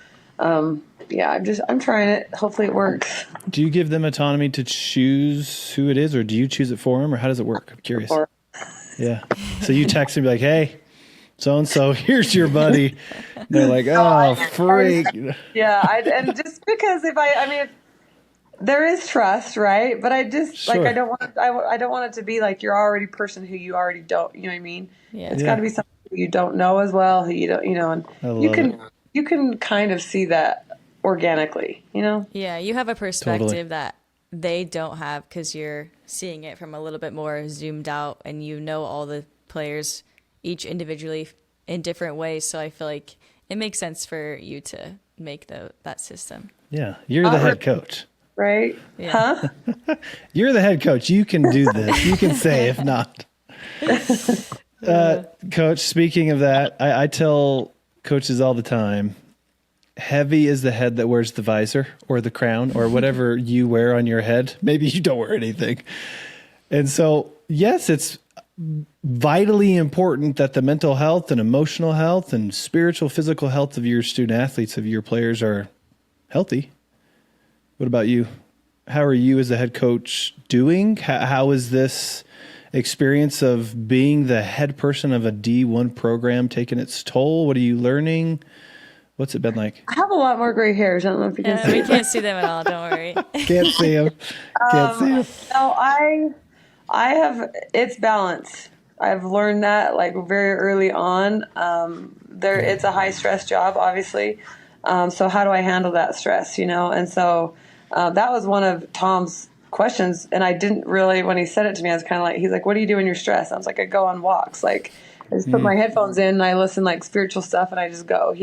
yeah, I'm trying it. Hopefully it works. Do you give them autonomy to choose who it is, or do you choose it for them, or how does it work? I'm curious. Yeah. So you text them, be like, hey, so-and-so, here's your buddy. They're like, oh, freak. Yeah. And just because if there is trust, right? But I just Sure. I don't want it to be like you're already a person who you already don't, you know what I mean? Yeah. It's got to be something you don't know as well, who you don't, and you can kind of see that organically, Yeah, you have a perspective Totally. that they don't have because you're seeing it from a little bit more zoomed out, and you know all the players each individually in different ways. So I feel like it makes sense for you to make that system. Yeah. You're the head coach. Right? Yeah. Huh? You're the head coach. You can do this. You can say if not. Coach, speaking of that, I tell coaches all the time, heavy is the head that wears the visor or the crown or whatever you wear on your head. Maybe you don't wear anything. And so, yes, it's vitally important that the mental health and emotional health and spiritual, physical health of your student athletes, of your players, are healthy. What about you? How are you as a head coach doing? How is this experience of being the head person of a D1 program taking its toll? What are you learning? What's it been like? I have a lot more gray hairs. I don't know if you can see We can't see them at all. Don't worry. Can't see them. Can't see them. No, I have, it's balance. I've learned that like very early on. It's a high stress job, obviously. So how do I handle that stress, And so that was one of Tom's questions. And I didn't really, when he said it to me, I was kind of like, he's like, what do you do when you're stressed? I was like, I go on walks. Like I just put my headphones in and I listen like spiritual stuff and I just go,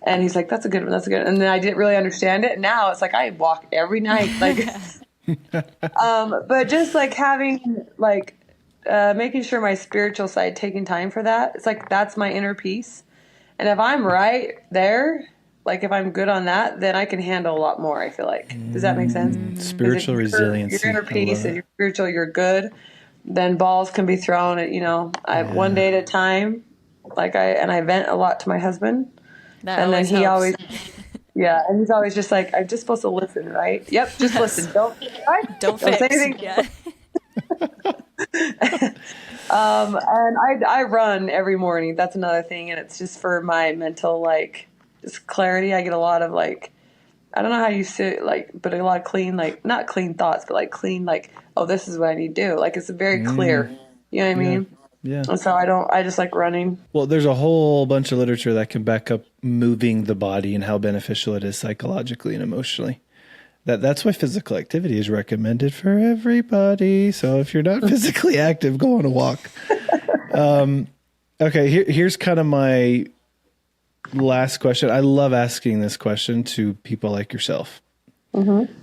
And he's like, that's a good one. That's a good one. And then I didn't really understand it. Now it's like I walk every night. Like, but just like having like making sure my spiritual side, taking time for that. It's like that's my inner peace. And if I'm right there, like if I'm good on that, then I can handle a lot more, I feel like. Does that make sense? Spiritual resiliency. Your inner peace and you're spiritual, you're good. Then balls can be thrown at, one day at a time. Like I vent a lot to my husband. That and then he helps. always, and he's always just like, I'm just supposed to listen, right? Yep, just listen. Don't fix. say anything. Yeah. And I run every morning. That's another thing, and it's just for my mental just clarity. I get a lot of I don't know how you say it, but a lot of clean, not clean thoughts, but clean, oh, this is what I need to do. It's very clear. You know what I mean? Yeah. And so I just like running. Well, there's a whole bunch of literature that can back up moving the body and how beneficial it is psychologically and emotionally. That's why physical activity is recommended for everybody. So if you're not physically active, go on a walk. Okay, here's kind of my last question. I love asking this question to people like yourself. Mm-hmm.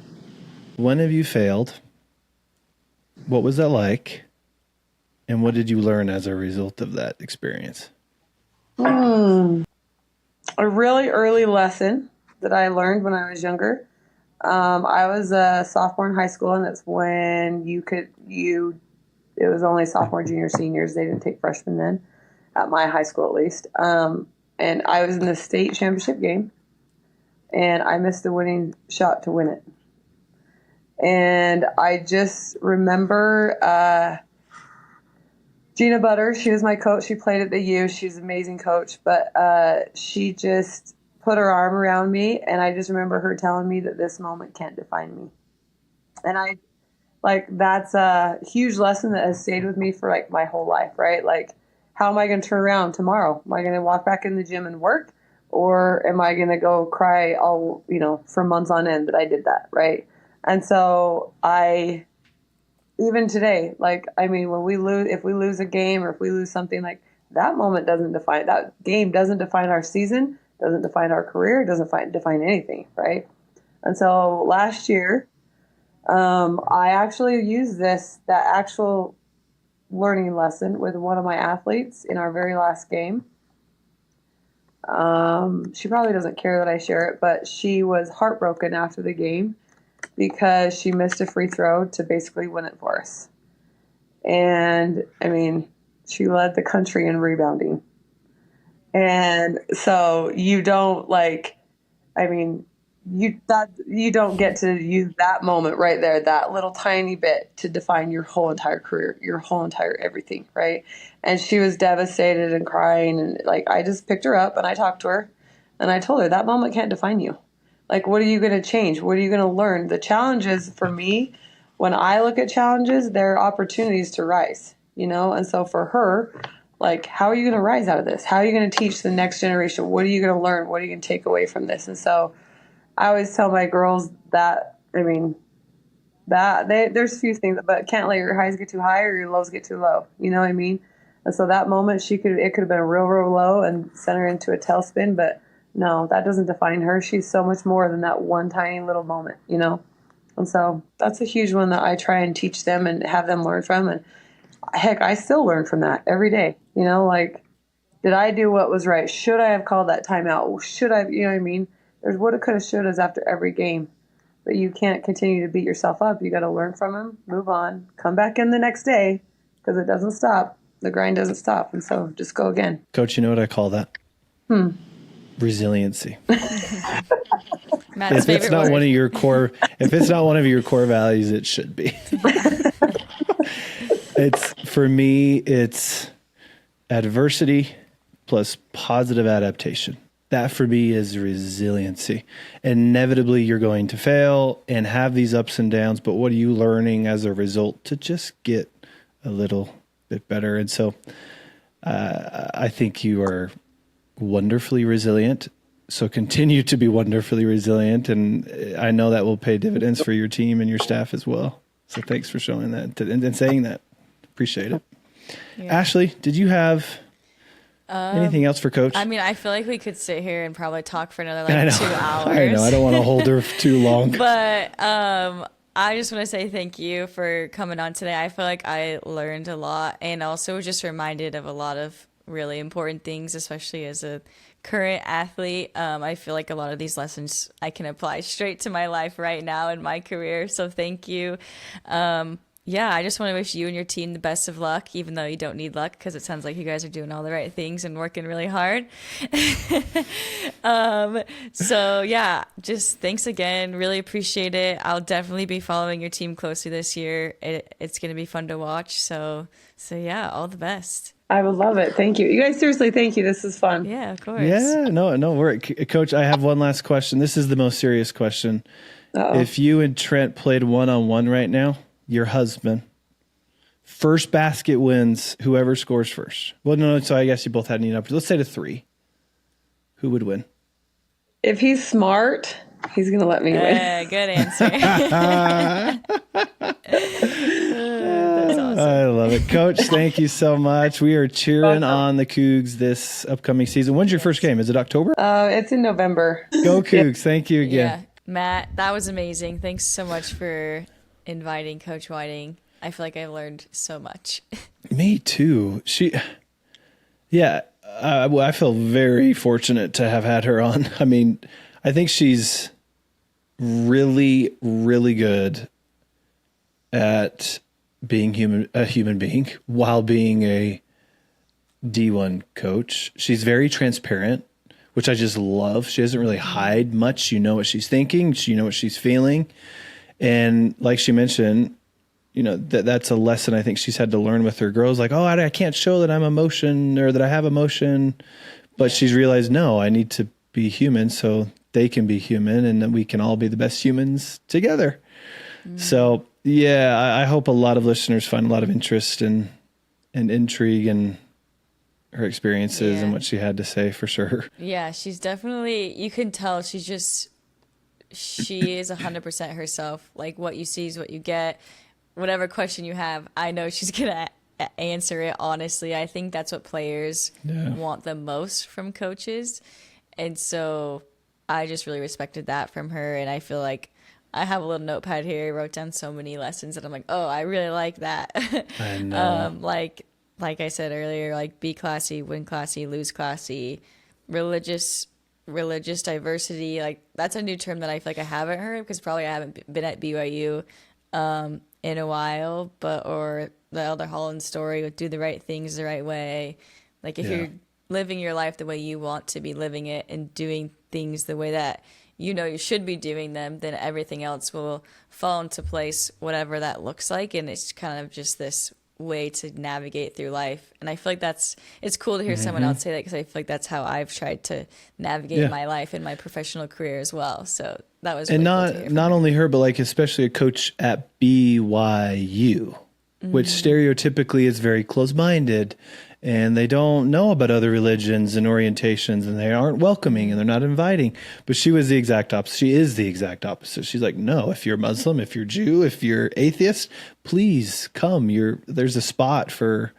When have you failed? What was that like? And what did you learn as a result of that experience? A really early lesson that I learned when I was younger. I was a sophomore in high school, and that's when it was only sophomore, junior, seniors. They didn't take freshmen then, at my high school at least. And I was in the state championship game, and I missed the winning shot to win it. And I just remember Gina Butter, she was my coach. She played at the U. She's an amazing coach, but she just put her arm around me, and I just remember her telling me that this moment can't define me. And that's a huge lesson that has stayed with me for my whole life, right? How am I going to turn around tomorrow? Am I going to walk back in the gym and work, or am I going to go cry all, for months on end that I did that, right? And so even today, when if we lose a game or if we lose something, that moment that game doesn't define our season, doesn't define our career, doesn't define anything, right? And so last year, I actually used that actual learning lesson with one of my athletes in our very last game. She probably doesn't care that I share it, but she was heartbroken after the game because she missed a free throw to basically win it for us. And she led the country in rebounding. And so you don't you don't get to use that moment right there, that little tiny bit, to define your whole entire career, your whole entire everything, right? And she was devastated and crying, and like I just picked her up and I talked to her, and I told her that moment can't define you. Like, what are you going to change? What are you going to learn? The challenges for me, when I look at challenges, they're opportunities to rise, you know? And so for her, like, how are you going to rise out of this? How are you going to teach the next generation? What are you going to learn? What are you going to take away from this? And so I always tell my girls that, I mean, there's a few things, but can't let your highs get too high or your lows get too low. You know what I mean? And so that moment, it could have been real, real low and sent her into a tailspin, but no, that doesn't define her. She's so much more than that one tiny little moment, you know? And so that's a huge one that I try and teach them and have them learn from. And heck, I still learn from that every day. You know, like, did I do what was right? Should I have called that timeout? Should I, you know what I mean? There's woulda, coulda, shouldas after every game. But you can't continue to beat yourself up. You got to learn from them, move on, come back in the next day, because it doesn't stop. The grind doesn't stop. And so just go again. Coach, you know what I call that? Resiliency. Matt's If it's not word. one of your core, if it's not one of your core values, it should be. For me, it's adversity plus positive adaptation. That for me is resiliency. Inevitably, you're going to fail and have these ups and downs, but what are you learning as a result to just get a little bit better? And so I think you are wonderfully resilient. So continue to be wonderfully resilient. And I know that will pay dividends for your team and your staff as well. So thanks for showing that and saying that. Appreciate it. Yeah. Ashley, did you have anything else for Coach? I mean, I feel like we could sit here and probably talk for another 2 hours. I know. I don't want to hold her too long. But I just want to say thank you for coming on today. I feel like I learned a lot and also was just reminded of a lot of really important things, especially as a current athlete. I feel like a lot of these lessons I can apply straight to my life right now in my career. So thank you. Yeah, I just want to wish you and your team the best of luck, even though you don't need luck, because it sounds like you guys are doing all the right things and working really hard. So yeah, just thanks again. Really appreciate it. I'll definitely be following your team closely this year. It's going to be fun to watch. So yeah, all the best. I would love it. Thank you. You guys, seriously, thank you. This is fun. Yeah, of course. Yeah, no, Coach, I have one last question. This is the most serious question. Uh-oh. If you and Trent played one-on-one right now, your husband, first basket wins whoever scores first. Well, no, so I guess you both had any numbers. Let's say to 3. Who would win? If he's smart, he's going to let me win. Good answer. That's awesome. I love it. Coach, thank you so much. We are cheering on the Cougs this upcoming season. When's your first game? Is it October? It's in November. Go Cougs. Thank you again. Yeah. Matt, that was amazing. Thanks so much for inviting Coach Whiting. I feel like I've learned so much. Me too. I feel very fortunate to have had her on. I mean, I think she's really, really good at being a human being while being a D1 coach. She's very transparent, which I just love. She doesn't really hide much. You know what she's thinking. You know what she's feeling. And like she mentioned, you know, that's a lesson I think she's had to learn with her girls. Like, oh, I can't show that I'm emotion or that I have emotion. But she's realized, no, I need to be human so they can be human and then we can all be the best humans together. So, yeah, I hope a lot of listeners find a lot of interest and intrigue in her experiences and what she had to say for sure. Yeah, she's definitely, you can tell she is 100% herself. Like, what you see is what you get. Whatever question you have, I know she's going to answer it honestly. I think that's what players want the most from coaches. And so I just really respected that from her. And I feel like I have a little notepad here. I wrote down so many lessons that I'm like, oh, I really like that. I know. Like I said earlier, like, be classy, win classy, lose classy, religious diversity. Like, that's a new term that I feel like I haven't heard because probably I haven't been at BYU in a while, or the Elder Holland story with do the right things the right way. Like, if you're living your life the way you want to be living it and doing things the way that you should be doing them, then everything else will fall into place, whatever that looks like. And it's kind of just this way to navigate through life. And I feel like it's cool to hear someone else say that, because I feel like that's how I've tried to navigate my life and my professional career as well. So that was really cool to hear. Not only her, but like especially a coach at BYU, which stereotypically is very close-minded, and they don't know about other religions and orientations, and they aren't welcoming and they're not inviting. But she was the exact opposite. She is the exact opposite. She's like, no, if you're Muslim, if you're Jew, if you're atheist, please come. There's a spot for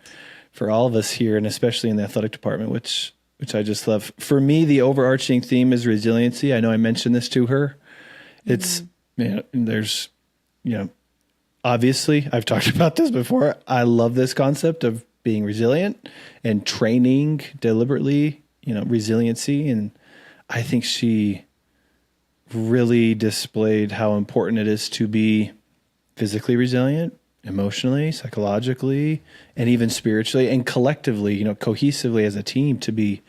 all of us here, and especially in the athletic department, which I just love. For me, the overarching theme is resiliency. I know I mentioned this to her. It's, there's, obviously I've talked about this before. I love this concept of being resilient and training deliberately, resiliency. And I think she really displayed how important it is to be physically resilient, emotionally, psychologically, and even spiritually and collectively, cohesively as a team to be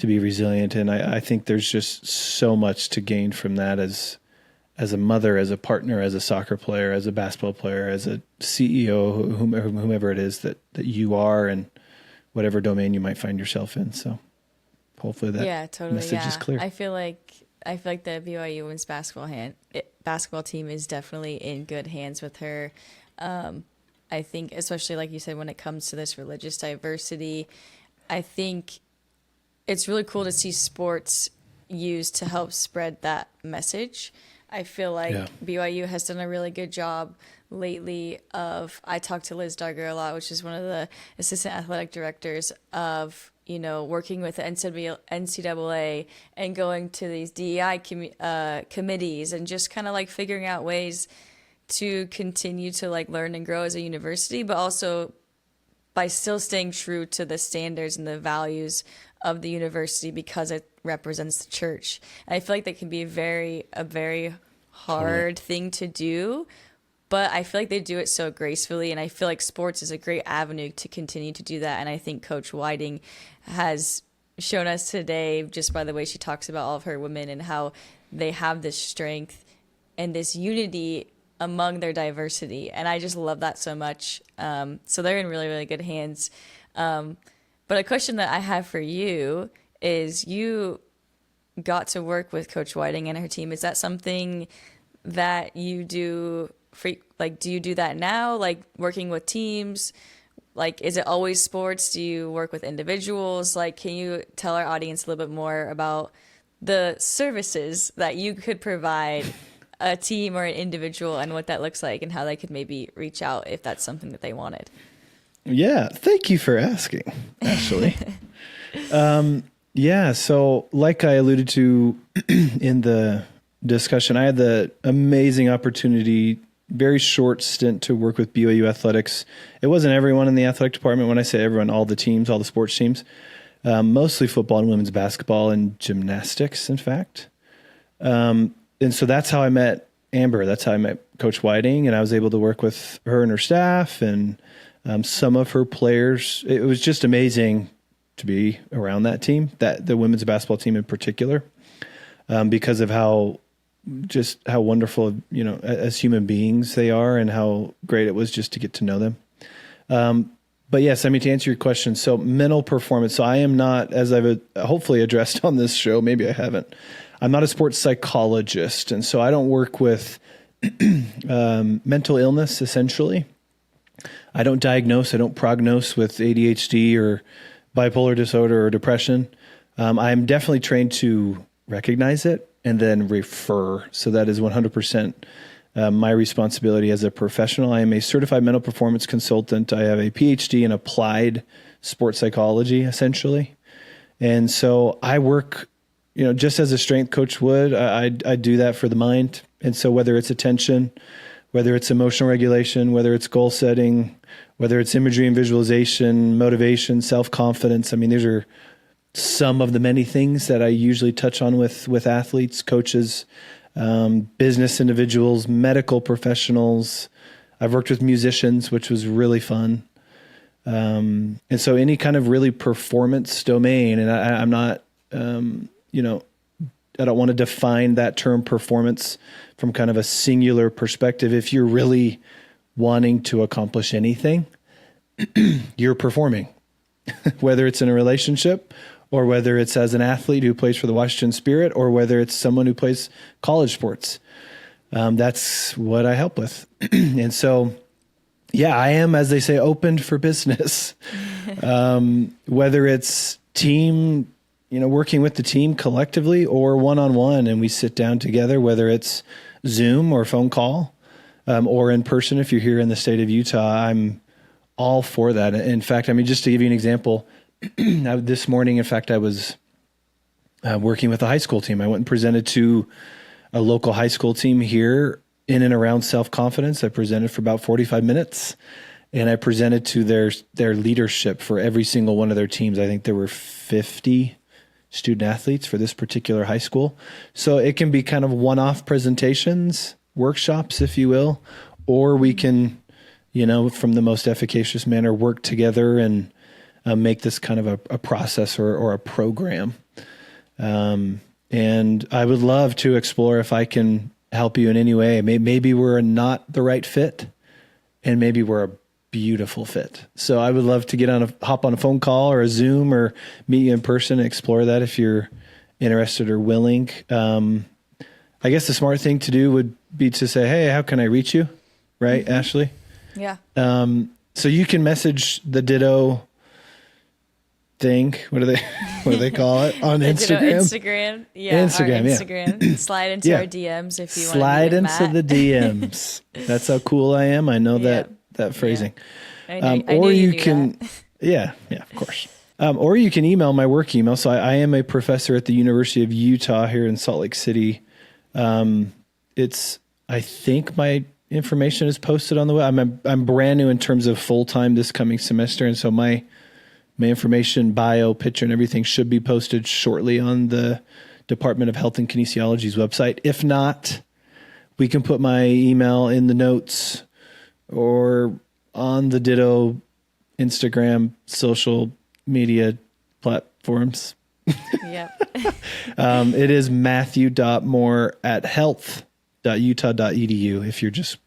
resilient. And I think there's just so much to gain from that as a mother, as a partner, as a soccer player, as a basketball player, as a CEO, whomever it is that you are, and whatever domain you might find yourself in. So hopefully that message is clear. I feel like the BYU women's basketball team is definitely in good hands with her. I think, especially like you said, when it comes to this religious diversity, I think it's really cool to see sports used to help spread that message. I feel like BYU has done a really good job lately I talked to Liz Duggar a lot, which is one of the assistant athletic directors, of, working with the NCAA and going to these DEI committees, and just kind of like figuring out ways to continue to like learn and grow as a university, but also by still staying true to the standards and the values of the university, because it represents the church. And I feel like that can be a very hard thing to do, but I feel like they do it so gracefully, and I feel like sports is a great avenue to continue to do that. And I think Coach Whiting has shown us today, just by the way she talks about all of her women and how they have this strength and this unity among their diversity. And I just love that so much. So they're in really, really good hands. But a question that I have for you is, you got to work with Coach Whiting and her team. Is that something that you do do you do that now, like working with teams? Like, is it always sports? Do you work with individuals? Like, can you tell our audience a little bit more about the services that you could provide a team or an individual, and what that looks like, and how they could maybe reach out if that's something that they wanted? Yeah. Thank you for asking, Ashley. So like I alluded to in the discussion, I had the amazing opportunity, very short stint, to work with BYU athletics. It wasn't everyone in the athletic department. When I say everyone, all the teams, all the sports teams, mostly football and women's basketball and gymnastics, in fact. And so that's how I met Amber. That's how I met Coach Whiting, and I was able to work with her and her staff and some of her players. It was just amazing to be around that team, that the women's basketball team in particular, because of how wonderful, as human beings they are, and how great it was just to get to know them. But yes, to answer your question, so mental performance. So I am not, as I've hopefully addressed on this show, maybe I haven't, I'm not a sports psychologist. And so I don't work with mental illness, essentially. I don't diagnose, I don't prognose with ADHD or bipolar disorder or depression. I'm definitely trained to recognize it and then refer. So that is 100% my responsibility as a professional. I am a certified mental performance consultant. I have a PhD in applied sports psychology, essentially. And so I work, just as a strength coach would, I do that for the mind. And so whether it's attention, whether it's emotional regulation, whether it's goal setting, whether it's imagery and visualization, motivation, self-confidence, these are some of the many things that I usually touch on with athletes, coaches, business individuals, medical professionals. I've worked with musicians, which was really fun. And so any kind of really performance domain, and I'm not, don't want to define that term performance from kind of a singular perspective. If you're really wanting to accomplish anything, you're performing, whether it's in a relationship or whether it's as an athlete who plays for the Washington Spirit or whether it's someone who plays college sports. That's what I help with. And so, yeah, I am, as they say, open for business. Whether it's team, working with the team collectively or one-on-one, and we sit down together, whether it's Zoom or phone call, or in person. If you're here in the state of Utah, I'm all for that. In fact, just to give you an example, this morning, in fact, I was working with a high school team. I went and presented to a local high school team here in and around self-confidence. I presented for about 45 minutes, and I presented to their leadership for every single one of their teams. I think there were 50 student athletes for this particular high school. So it can be kind of one-off presentations, workshops, if you will, or we can, from the most efficacious manner, work together and make this kind of a process or a program. And I would love to explore if I can help you in any way. Maybe we're not the right fit, and maybe we're a beautiful fit. So I would love to hop on a phone call or a Zoom or meet you in person and explore that if you're interested or willing. I guess the smart thing to do would be to say, hey, how can I reach you? Right, mm-hmm. Ashley? Yeah. So you can message the Ditto thing. What do they call it on Instagram? Instagram. Yeah. Instagram. Yeah. Slide into our DMs if you want to slide into the DMs. That's how cool I am. I know that phrasing. Yeah. I knew you can, yeah, of course. Or you can email my work email. So I am a professor at the University of Utah here in Salt Lake City. I think my information is posted on the web. I'm brand new in terms of full-time this coming semester. And so my information, bio, picture, and everything should be posted shortly on the Department of Health and Kinesiology's website. If not, we can put my email in the notes or on the Ditto Instagram social media platforms. Yep. It is matthew.moore@health.utah.edu if you're just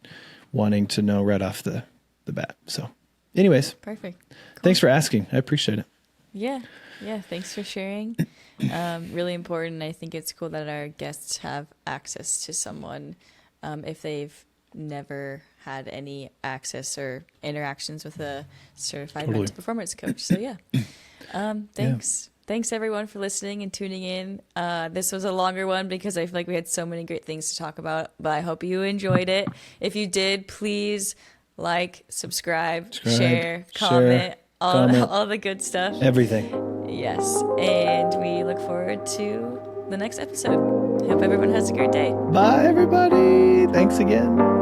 wanting to know right off the bat. So anyways. Perfect. Cool. Thanks for asking. I appreciate it. Yeah. Thanks for sharing. Really important. I think it's cool that our guests have access to someone if they've never had any access or interactions with a certified mental performance coach. So yeah. Thanks. Thanks everyone for listening and tuning in. This was a longer one because I feel like we had so many great things to talk about, but I hope you enjoyed it. If you did, please like, subscribe, share, comment, all the good stuff. Everything. Yes. And we look forward to the next episode. Hope everyone has a great day. Bye, everybody. Thanks again.